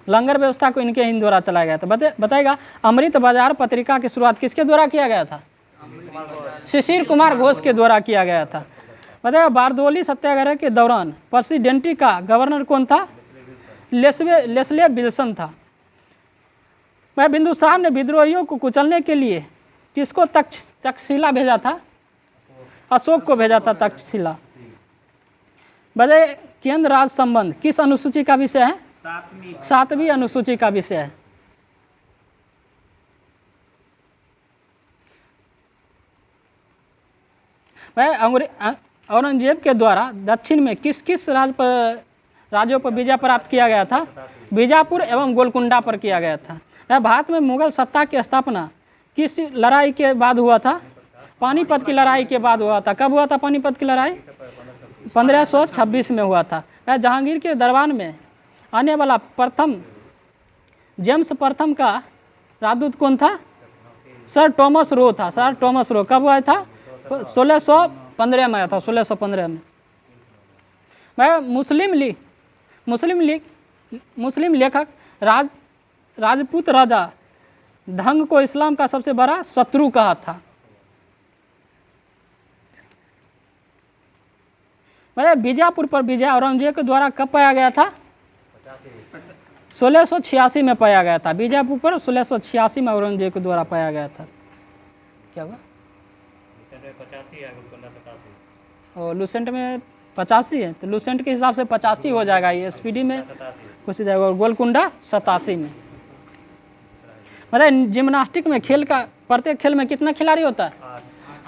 लंगर व्यवस्था को इनके ही द्वारा चलाया गया था। बताएगा अमृत बाजार पत्रिका की शुरुआत किसके द्वारा किया गया था? शिशिर कुमार घोष के द्वारा किया गया था। बताएगा बारदोली सत्याग्रह के दौरान प्रेसिडेंटी का गवर्नर कौन था? लेस्ले विल्सन था। वह बिंदुसार ने विद्रोहियों को कुचलने के लिए किसको तक्षशिला भेजा था? अशोक को भेजा था तक्षशिला। बताइए केंद्र राज्य संबंध किस अनुसूची का विषय है? 7वीं अनुसूची का विषय है। वह औरंगजेब के द्वारा दक्षिण में किस किस राज्यों पर विजय प्राप्त किया गया था? बीजापुर एवं गोलकुंडा पर किया गया था। वह भारत में मुगल सत्ता की स्थापना किस लड़ाई के बाद हुआ था? पानीपत की लड़ाई के बाद हुआ था। कब हुआ था पानीपत की लड़ाई? 1526 में हुआ था। वह जहांगीर के दरबार में आने वाला प्रथम जेम्स प्रथम का राजदूत कौन था? सर टॉमस रो था। सर टॉमस रो कब हुआ था? 1615 में आया था, 1615 में। मैं मुस्लिम लेखक राजपूत राजा धंग को इस्लाम का सबसे बड़ा शत्रु कहा था। मैं बीजापुर पर विजय औरंगजेब के द्वारा कब पाया गया था? 1686 में पाया गया था। बीजापुर पर 1686 में औरंगजेब के द्वारा पाया गया था। क्या हुआ? और लूसेंट में 85 है, तो लूसेंट के हिसाब से 85 हो जाएगा। ये एसपीडी में कुछ जाएगा। और गोलकुंडा 87 में। मतलब जिम्नास्टिक में खेल का प्रत्येक खेल में कितना खिलाड़ी होता है?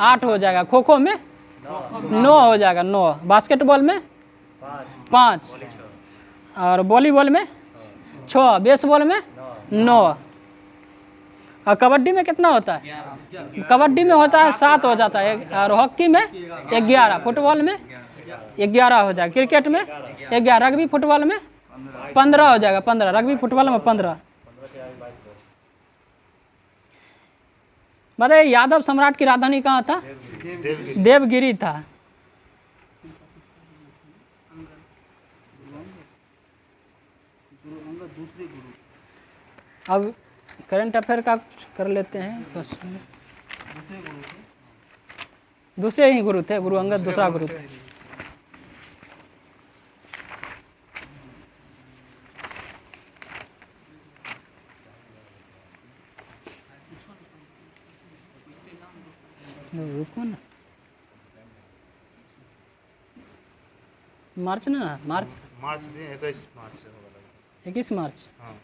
8 हो जाएगा। खो खो में 9 हो जाएगा, 9। बास्केटबॉल में 5 और वॉलीबॉल में 6, बेसबॉल में 9 और कबड्डी में कितना होता है? कबड्डी में होता है 7 हो जाता है। और हॉकी में 11, फुटबॉल में 11 हो जाएगा, क्रिकेट में 11, रग्बी फुटबॉल में 15 हो जाएगा, 15 रग्बी फुटबॉल में 15। बताइए यादव सम्राट की राजधानी कहाँ था? देवगिरी था। अब करंट अफेयर का कर लेते हैं क्वेश्चन। दूसरे ही गुरु थे, गुरु अंगद दूसरा गुरु थे। रुको ना, मार्च ना, मार्च
दिन 21 मार्च से होगा लगभग।
21 मार्च।
हाँ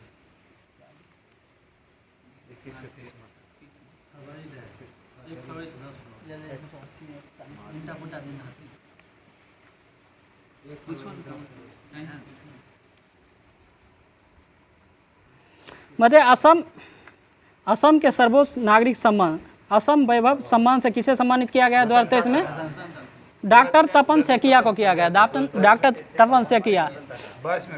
21 से 30 मार्च।
मध्य असम के सर्वोच्च नागरिक सम्मान असम वैभव सम्मान से किसे सम्मानित किया गया 2023 में? डॉक्टर तपन सेकिया को किया गया। डॉक्टर तपन सेकिया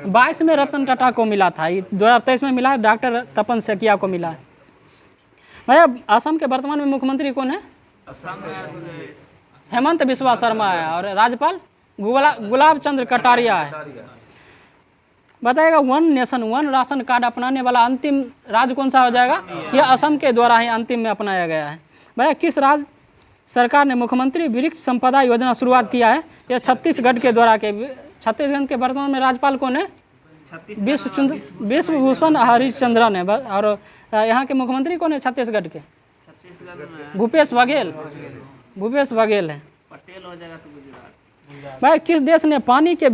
22 में रतन टाटा को मिला था, 2023 में मिला डॉक्टर तपन सेकिया को मिला है। भैया असम के वर्तमान में मुख्यमंत्री कौन है? हेमंत बिस्वा शर्मा है और राज्यपाल गुलाब चंद्र कटारिया है। बताएगा one nation one ration card अपनाने वाला अंतिम राज्य कौन सा हो जाएगा? यह असम के द्वारा ही अंतिम में अपनाया गया है। भैया किस राज्य सरकार ने मुख्यमंत्री वृक्ष संपदा योजना शुरुआत किया है? यह छत्तीसगढ़ के द्वारा के। छत्तीसगढ़ के वर्तमान में राज्यपाल कौन है? विश्वभूषण हरिश्चंद्रन है। और यहाँ के मुख्यमंत्री कौन है छत्तीसगढ़ के? भूपेश बघेल है।
पटेल हो जाएगा तो गुजरात।
भाई किस देश ने पानी के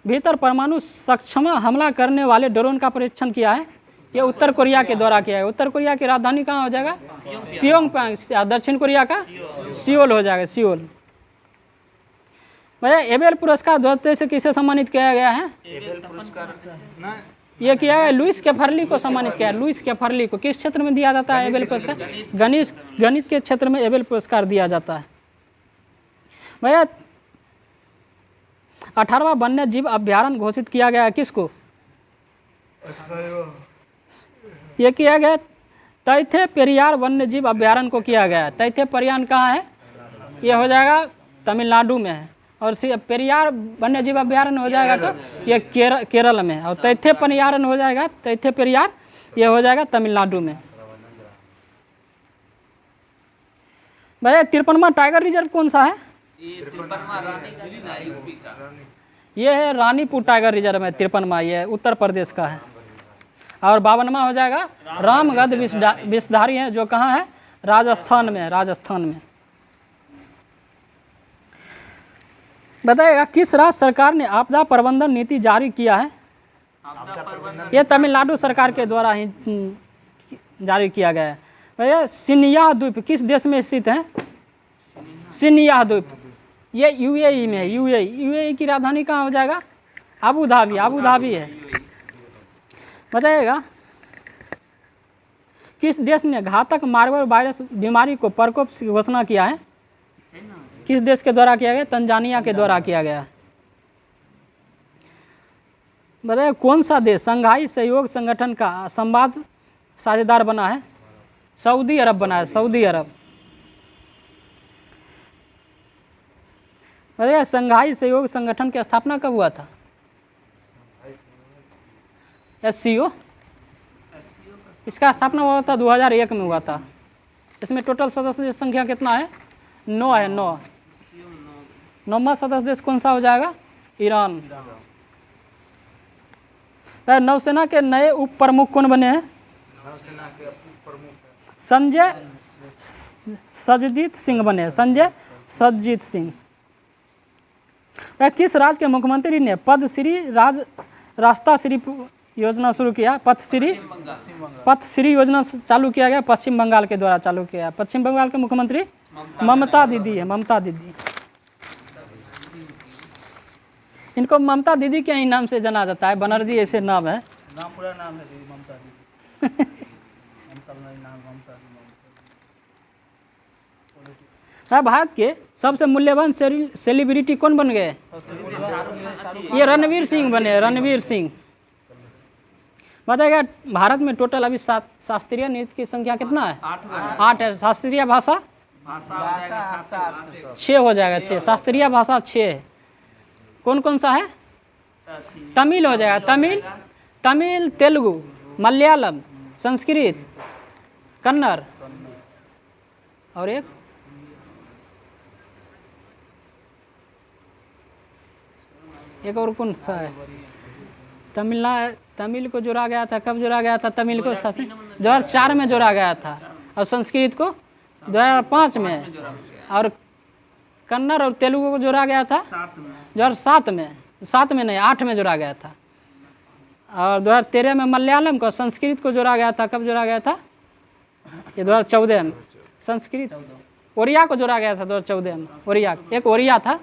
भीतर परमाणु सक्षम हमला करने वाले ड्रोन का परीक्षण किया है? ये उत्तर कोरिया के द्वारा किया है। उत्तर कोरिया की राजधानी कहाँ हो जाएगा? प्योंगयांग। दक्षिण कोरिया का सियोल हो जाएगा, सियोल। भैया एबेल पुरस्कार 2023 से किसे सम्मानित किया गया है?
एबेल पुरस्कार ना
ये किया है लुइस कैफर्ली को सम्मानित किया है। लुइस कैफर्ली को किस क्षेत्र में दिया जाता है एबेल पुरस्कार? गणित के क्षेत्र में एबेल पुरस्कार दिया जाता है। भैया 18वां वन्य जीव अभ्यारण्य घोषित किया गया है किसको? ये किया गया तैथे पेरियार वन्य जीव अभ्यारण्य को किया गया है। तैथे पेरियार कहाँ है? ये हो जाएगा तमिलनाडु में है। और पेरियार वन्य जीव अभ्यारण्य हो जाएगा तो ये केरल में। और तैथे पेरियार हो जाएगा, तैथे पेरियार ये हो जाएगा तमिलनाडु में। भैया 53वां टाइगर रिजर्व कौन सा है? ये है रानीपुर टाइगर रिजर्व है 53वां, ये उत्तर प्रदेश का है। और 52वां हो जाएगा रामगढ़ विषधारी है जो कहाँ है? राजस्थान में। राजस्थान में। बताइएगा किस राज्य सरकार ने आपदा प्रबंधन नीति जारी किया है? ये तमिलनाडु सरकार के द्वारा ही जारी किया गया है। भैया सिनिया द्वीप किस देश में स्थित है? सिनिया द्वीप ये यूएई में है। यूएई की राजधानी कहाँ हो जाएगा? अबू धाबी है। बताइएगा किस देश ने घातक मार्बल वायरस बीमारी को प्रकोप की घोषणा किया है? किस देश के द्वारा किया गया? तंजानिया के द्वारा किया गया। बताइए कौन सा देश संघाई सहयोग संगठन का संवाद साझेदार बना है? सऊदी अरब बना है, सऊदी अरब। बताइए संघाई सहयोग संगठन की स्थापना कब हुआ था? SCO, इसका स्थापना हुआ था 2001 में हुआ था। इसमें टोटल सदस्य देश संख्या कितना है? 9 है, 9। 9वां सदस्य देश कौन सा हो जाएगा? ईरान। नौसेना के नए उप प्रमुख कौन बने हैं?
नौसेना के प्रमुख
संजय सजजीत सिंह बने हैं, संजय सजजीत सिंह। किस राज्य के मुख्यमंत्री ने पद्मश्री रास्ता श्री योजना शुरू किया? पथश्री योजना चालू किया गया, पश्चिम बंगाल के द्वारा चालू किया। पश्चिम बंगाल के मुख्यमंत्री ममता दीदी है, ममता दीदी। इनको ममता दीदी के ही नाम से जाना जाता है, बनर्जी ऐसे नाम है।
नाम पूरा नाम है दीदी ममता दीदी। ममता नाम ममता दीदी।
भारत के सबसे मूल्यवान सेलिब्रिटी कौन बन गए? ये रणवीर सिंह बने, रणवीर सिंह। बताइएगा भारत में टोटल अभी शास्त्रीय नृत्य की संख्या कितना है? 8 है। शास्त्रीय भाषा 6 हो जाएगा, 6। शास्त्रीय भाषा 6 है। कौन कौन सा है? तमिल हो जाएगा, तमिल, तेलुगु, मलयालम, संस्कृत, कन्नड़ और एक और कौन सा है? तमिल को जोड़ा गया था, कब जोड़ा गया था? तमिल को 2004 में जोड़ा गया था, और संस्कृत को 2005 में, और कन्नड़ और तेलुगु को जोड़ा गया था 2007 में। 7 में नहीं, 8 में जोड़ा गया था। और 2013 में मलयालम को, संस्कृत को जोड़ा गया था, कब जोड़ा गया था? ये 2014 में। संस्कृत ओरिया को जोड़ा गया था 2014 में। ओरिया, एक ओरिया था।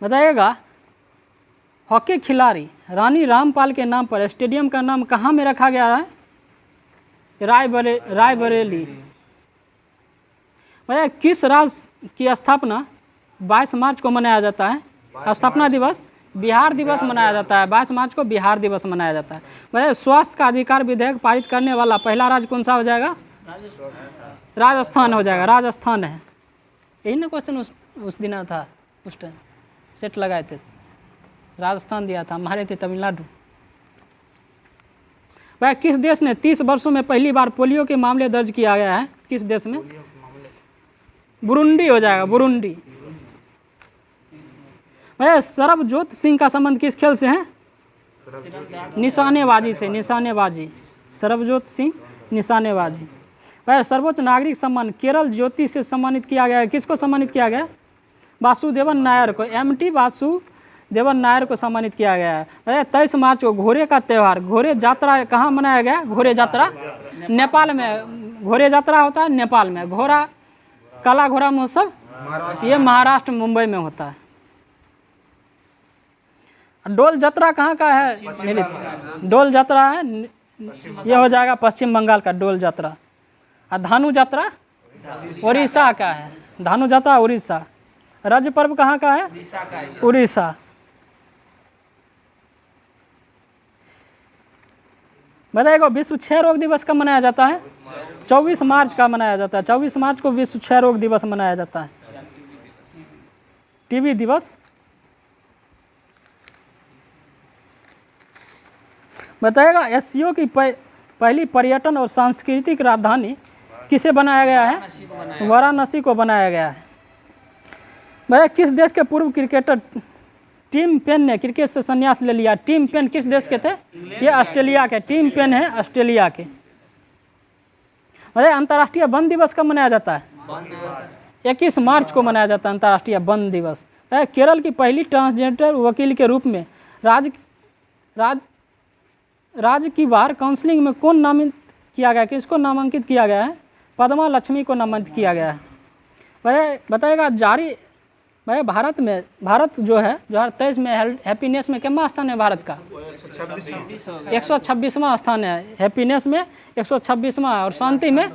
बताइएगा हॉकी खिलाड़ी रानी रामपाल के नाम पर स्टेडियम का नाम कहाँ में रखा गया है? रायबरेली। बताइए किस राज्य की स्थापना 22 मार्च को मनाया जाता है? स्थापना दिवस बिहार दिवस मनाया जाता है। 22 मार्च को बिहार दिवस मनाया जाता है। बताइए स्वास्थ्य का अधिकार विधेयक पारित करने वाला पहला राज्य कौन सा हो जाएगा? राजस्थान हो जाएगा, राजस्थान है। यही ना क्वेश्चन उस दिन था, उस टाइम सेट लगाए थे, राजस्थान दिया था, हमारे थे तमिलनाडु। वह किस देश ने 30 वर्षों में पहली बार पोलियो के मामले दर्ज किया गया है? किस देश में? बुरुंडी हो जाएगा, बुरुंडी। वह सरबजोत सिंह का संबंध किस खेल से है? निशानेबाजी से, निशानेबाजी। सरबजोत सिंह निशानेबाजी। वह सर्वोच्च नागरिक सम्मान केरल ज्योति से सम्मानित किया गया है। किसको सम्मानित किया गया? वासुदेवन नायर को, MT वासुदेवन नायर को सम्मानित किया गया है। 23 मार्च को घोड़े का त्यौहार, घोड़े यात्रा कहाँ मनाया गया? घोड़े यात्रा नेपाल में, घोड़े यात्रा होता है नेपाल में। घोड़ा काला घोड़ा महोत्सव ये महाराष्ट्र मुंबई में होता है। डोल यात्रा कहाँ का है? डोल यात्रा है, ये हो जाएगा पश्चिम बंगाल का डोल यात्रा। और धानु यात्रा उड़ीसा का है, धानु यात्रा उड़ीसा। राज्य पर्व कहाँ का है? उड़ीसा। बताइएगा विश्व क्षय रोग दिवस कब मनाया जाता है? 24 मार्च का मनाया जाता है। 24 मार्च को विश्व क्षय रोग दिवस मनाया जाता है। टीबी दिवस। बताइएगा SCO की पहली पर्यटन और सांस्कृतिक राजधानी किसे बनाया गया है? वाराणसी को बनाया गया है। भाई किस देश के पूर्व क्रिकेटर टिम पेन ने क्रिकेट से संन्यास ले लिया? टिम पेन किस देश के थे? ये ऑस्ट्रेलिया के। टिम पेन है ऑस्ट्रेलिया के। भाई अंतर्राष्ट्रीय वन दिवस कब मनाया जाता है? 21 मार्च को मनाया जाता है अंतर्राष्ट्रीय वन दिवस। केरल की पहली ट्रांसजेंडर वकील के रूप में राज्य की बार काउंसिलिंग में कौन नामित किया गया? किसको नामांकित किया गया है? पद्मा लक्ष्मी को नामांकित किया गया है। भाई बताइएगा भाई भारत जो है 2023 में हैप्पीनेस में कितना स्थान है भारत का? 126वां स्थान है। हैप्पीनेस में 126वां और शांति में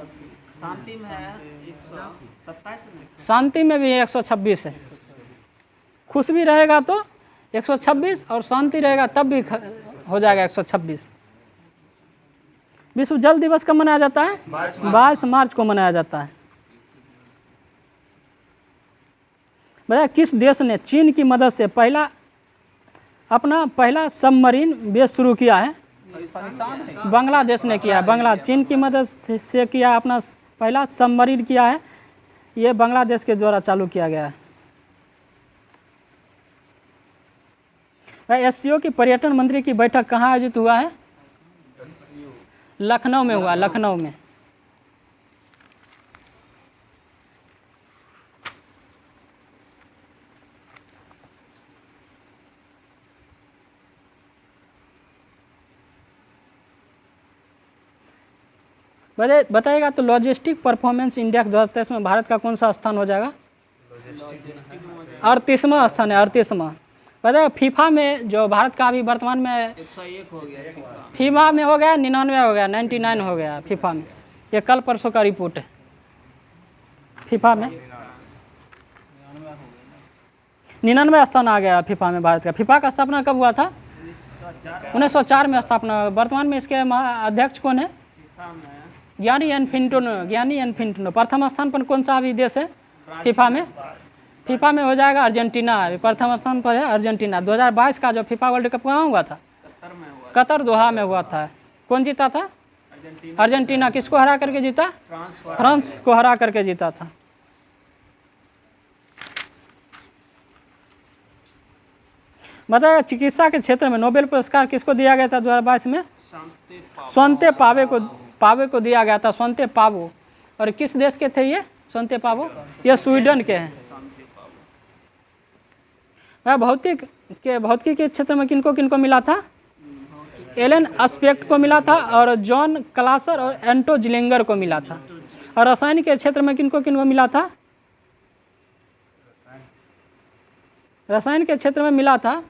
शांति में है 127 में।
शांति में भी 126 है। खुश भी रहेगा तो 126 और शांति रहेगा तब भी हो जाएगा 126। विश्व जल दिवस कब मनाया जाता है? 22 मार्च को मनाया जाता है। बताया किस देश ने चीन की मदद से अपना पहला सबमरीन बेस शुरू किया है?
पाकिस्तान है।
बांग्लादेश ने किया है। बांग्ला चीन की मदद से किया, अपना पहला सबमरीन किया है। ये बांग्लादेश के द्वारा चालू किया गया है। एससीओ की पर्यटन मंत्री की बैठक कहाँ आयोजित हुआ है? लखनऊ में हुआ, लखनऊ में। बताइएगा तो लॉजिस्टिक परफॉर्मेंस इंडेक्स 2023 में भारत का कौन सा स्थान हो जाएगा? 38वां स्थान है, 38वां। बताइए फीफा में जो भारत का अभी वर्तमान में
101 हो गया
फीफा में हो गया 99 हो गया, 99 हो गया फीफा में। ये कल परसों का रिपोर्ट है। फीफा में 99 स्थान आ गया फीफा में भारत का। फीफा का स्थापना कब हुआ था? 1904 में स्थापना। वर्तमान में इसके अध्यक्ष कौन है? Gianni Infantino. प्रथम स्थान पर कौन सा अभी देश है फीफा में? फीफा में हो जाएगा अर्जेंटीना। प्रथम स्थान पर है अर्जेंटीना। 2022 का जो फीफा वर्ल्ड कप कहाँ हुआ था? कतर दोहा में हुआ था। कौन जीता था? अर्जेंटीना। किसको हरा करके जीता? फ्रांस को हरा करके जीता था। बताया चिकित्सा के क्षेत्र में नोबेल पुरस्कार किसको दिया गया था 2022 में? स्वंते पावे को दिया गया था। स्वंते पावो। और किस देश के थे ये स्वंते पावो? ये स्वीडन के हैं। वह भौतिकी के क्षेत्र में किनको मिला था? एलन एस्पेक्ट को मिला था और जॉन क्लासर और एंटो जिलिंगर को मिला था। और रसायन के क्षेत्र में किनको मिला था? रसायन के क्षेत्र में मिला था।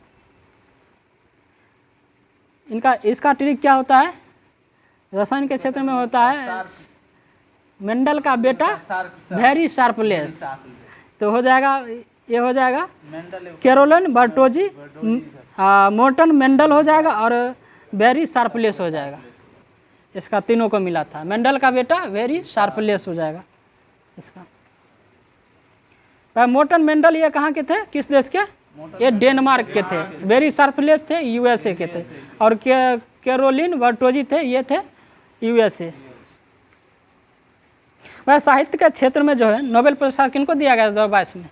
इसका ट्रिक क्या होता है? रसायन के क्षेत्र में होता है मेंडल का बेटा वेरी शार्पलेस। तो हो जाएगा, ये हो जाएगा कैरोलिन बर्टोजी, मोर्टन मेंडल हो जाएगा और वेरी शार्पलेस हो जाएगा। इसका तीनों को मिला था। मेंडल का बेटा वेरी शार्पलेस हो जाएगा इसका। मोर्टन मेंडल ये कहाँ के थे? किस देश के? ये डेनमार्क के थे। वेरी शार्पलेस थे यूएसए के थे। और कैरोलिन बर्टोजी थे, ये थे यूएसए। वह साहित्य के क्षेत्र में जो है नोबेल पुरस्कार किनको दिया गया 2022 में?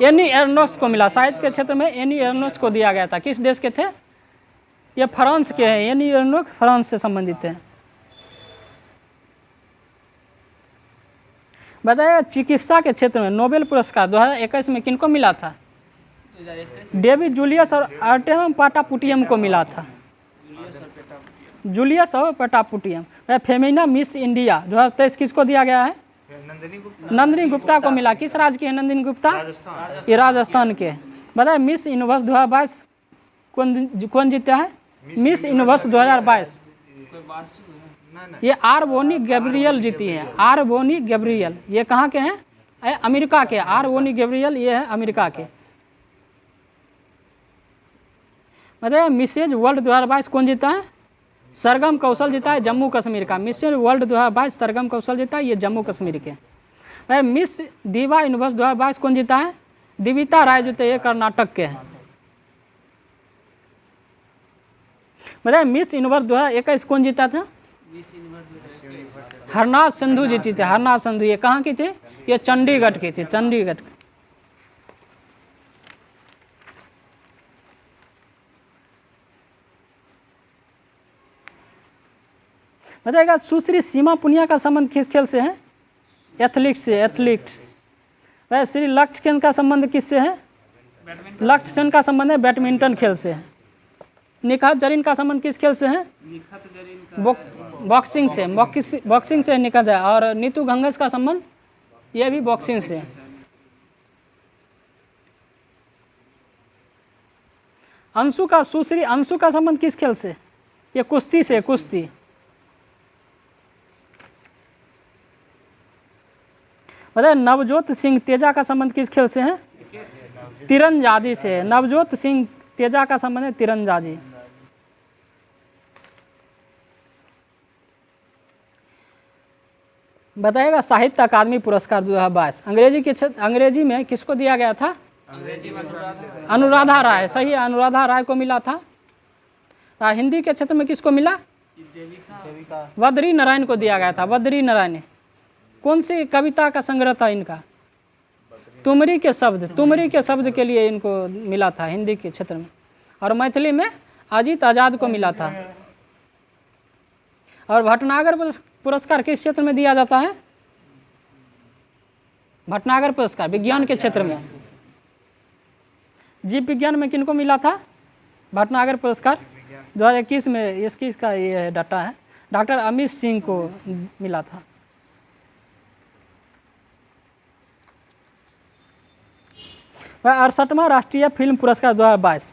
एनी एर्नस्ट को मिला। साहित्य के क्षेत्र में एनी एर्नस्ट को दिया गया था। किस देश के थे? ये फ्रांस के हैं। एनी एर्नस्ट फ्रांस से संबंधित हैं। बताया चिकित्सा के क्षेत्र में नोबेल पुरस्कार 2021 में किनको मिला था? डेविड जूलियस और आर्टेम पाटापुटियम को मिला था। जूलियस और पेटापुटियम। वह फेमिना मिस इंडिया 2023 किसको दिया गया है? नंदिनी गुप्ता को मिला। किस राज्य की है नंदिनी गुप्ता? ये राजस्थान के। बताए मिस यूनिवर्स 2022 कौन जीता है? मिस यूनिवर्स 2022 ये आरबोनी गैब्रियल जीती है। आरबोनी गैब्रियल ये कहाँ के हैं? अमेरिका के। आरबोनी गैब्रियल ये है अमेरिका के। बताइए मिसेज वर्ल्ड 2022 कौन जीता है? सरगम कौशल जीता है जम्मू कश्मीर का। मिसेज वर्ल्ड 2022 सरगम कौशल जीता है, ये जम्मू कश्मीर के। भाई मिस दीवा यूनिवर्स 2022 कौन जीता है? दिविता राय जीते, ये कर्नाटक के हैं। बताइए मिस यूनिवर्स 2021 कौन जीता था? हरनाथ सिंधु जीती थी। हरनाथ सिंधु ये कहाँ की थी? ये चंडीगढ़ की थी। चंडीगढ़। बताइएगा सुश्री सीमा पुनिया का संबंध किस खेल से है? एथलीट्स से। एथलीट्स। वह श्री लक्ष्य सेन का संबंध किससे है? लक्ष्य सेन का संबंध है बैडमिंटन खेल से है। निखत जरीन का संबंध किस खेल से है? बॉक्सिंग से। बॉक्सिंग से निखत है। और नीतू घंगस का संबंध ये भी बॉक्सिंग से है। सुश्री अंशु का संबंध किस खेल से? ये कुश्ती से। कुश्ती। बताइए नवजोत सिंह तेजा का संबंध किस खेल से है? तीरंदाजी से। नवजोत सिंह तेजा का संबंध है तीरंदाजी। बताइएगा साहित्य अकादमी पुरस्कार 2022 अंग्रेजी में किसको दिया गया था?
अंग्रेजी में
अनुराधा राय। सही है, अनुराधा राय को मिला था। हिंदी के क्षेत्र में किसको मिला?
देविका
बद्री नारायण को दिया गया था। बद्री नारायण कौन सी कविता का संग्रह था इनका? तुमरी के शब्द। तुमरी के शब्द के लिए इनको मिला था हिंदी के क्षेत्र में। और मैथिली में अजीत आजाद को मिला था। और भटनागर पुरस्कार किस क्षेत्र में दिया जाता है? भटनागर पुरस्कार विज्ञान के क्षेत्र में। जीव विज्ञान में किनको मिला था भटनागर पुरस्कार? 2021 में इसका ये डाटा है, डॉक्टर अमित सिंह को मिला था। वह 68वां राष्ट्रीय फिल्म पुरस्कार 2022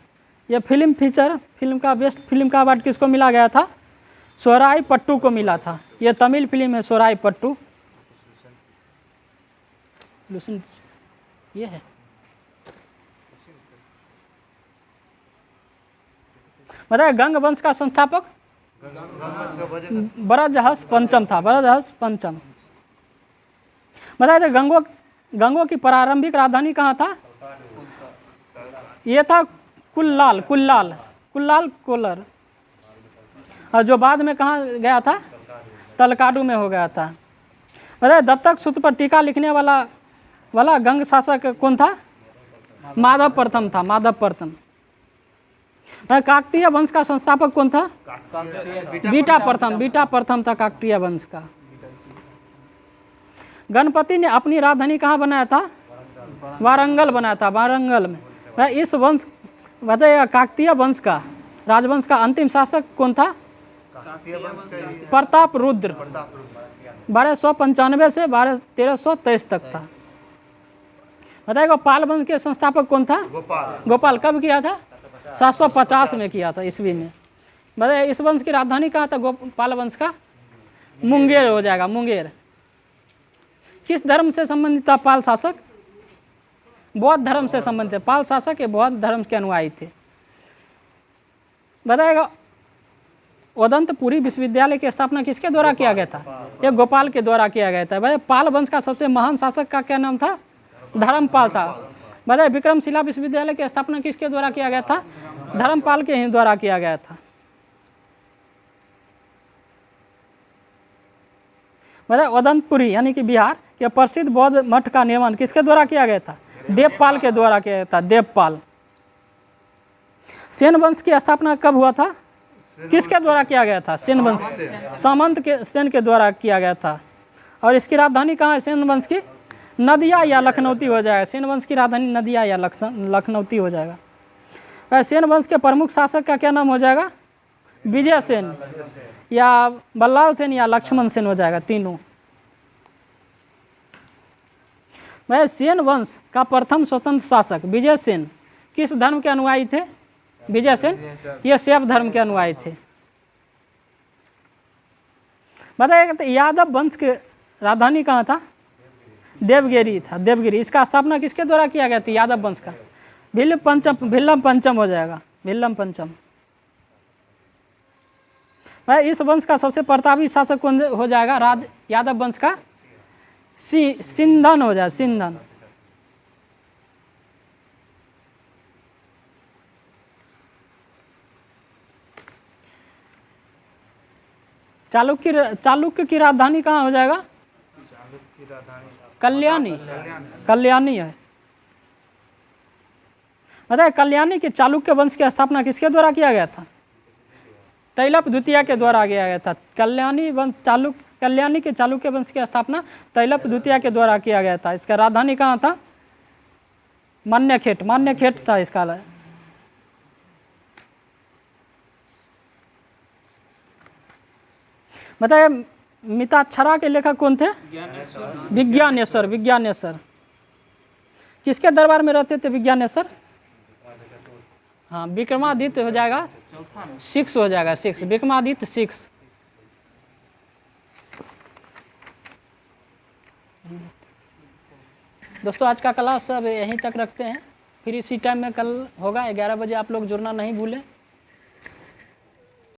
ये फिल्म का बेस्ट फिल्म का अवार्ड किसको मिला गया था? सोराई पट्टू को मिला था। ये तमिल फिल्म है सोराई पट्टू। ये है बताए गंग वंश का संस्थापक बरजहस पंचम था। बरजहस पंचम। बताए गंगों की प्रारंभिक राजधानी कहाँ था? ये था कुल्लाल कोलर। और जो बाद में कहाँ गया था? तलकाडू में हो गया था। बताए दत्तक सूत्र पर टीका लिखने वाला गंग शासक कौन था? माधव प्रथम था। माधव प्रथम। काकतीय वंश का संस्थापक कौन था? बीटा प्रथम था काकतीय वंश का। गणपति ने अपनी राजधानी कहाँ बनाया था? वारंगल बनाया था। वारंगल में। इस वंश बताइए काकतीय वंश का राजवंश का अंतिम शासक कौन था? प्रताप रुद्र। 1295 से 1323 तक था। बताइएगा पाल वंश के संस्थापक कौन था? गोपाल। कब किया था? 750 में किया था ईस्वी में। बताइए इस वंश की राजधानी कहाँ था? गोपाल वंश का मुंगेर हो जाएगा। मुंगेर। किस धर्म से संबंधित था पाल शासक? बौद्ध धर्म से संबंधित। पाल शासक ये बौद्ध धर्म के अनुयायी थे। बताइएगा उदंतपुरी विश्वविद्यालय की स्थापना किसके द्वारा किया गया था? ये गोपाल के द्वारा किया गया था। बताइए पाल वंश का सबसे महान शासक का क्या नाम था? धर्मपाल था। बताइए विक्रमशिला विश्वविद्यालय की स्थापना किसके द्वारा किया गया था? धर्मपाल के ही द्वारा किया गया था। बताइए उदंतपुरी यानी कि बिहार के प्रसिद्ध बौद्ध मठ का निर्माण किसके द्वारा किया गया था? देवपाल के द्वारा किया गया था। देवपाल। सेन वंश की स्थापना कब हुआ था? किसके द्वारा किया गया था? सेन वंश सामंत के सेन के द्वारा किया गया था। और इसकी राजधानी कहाँ है सेन वंश की? नदिया या लखनौती हो जाएगा। सेन वंश की राजधानी नदिया या लखनौती हो जाएगा। सेन वंश के प्रमुख शासक का क्या नाम हो जाएगा? विजय सेन या बल्लाल सेन या लक्ष्मण सेन हो जाएगा। तीनों। वह सेन वंश का प्रथम स्वतंत्र शासक विजय सेन किस धर्म के अनुयायी थे? विजय सेन ये शैव धर्म के अनुयायी थे। बताइएगा तो यादव वंश के राजधानी कहाँ था? देवगिरी था। देवगिरी। इसका स्थापना किसके द्वारा किया गया था? यादव वंश का भिल्लम पंचम हो जाएगा। भिल्लम पंचम। भाई इस वंश का सबसे प्रतापी शासक कौन हो जाएगा? यादव वंश का सिंधन हो जाए। सिंधन। चालुक्य की राजधानी कहाँ हो जाएगा? कल्याणी। कल्याणी है। बताइए कल्याणी के चालुक्य वंश की स्थापना किसके द्वारा किया गया था? तैलप द्वितीय के द्वारा किया गया था। कल्याणी के चालुक्य वंश की स्थापना तैलप द्वितीय के द्वारा किया गया था। इसका राजधानी कहाँ था? मान्यखेट था इसका। बताइए मिताक्षरा के लेखक कौन थे? विज्ञानेश्वर। किसके दरबार में रहते थे विज्ञानेश्वर? हाँ विक्रमादित्य हो जाएगा। 6 हो जाएगा। 6 विक्रमादित्य 6। दोस्तों आज का क्लास अब यहीं तक रखते हैं, फिर इसी टाइम में कल होगा 11 बजे, आप लोग जुड़ना नहीं भूलें।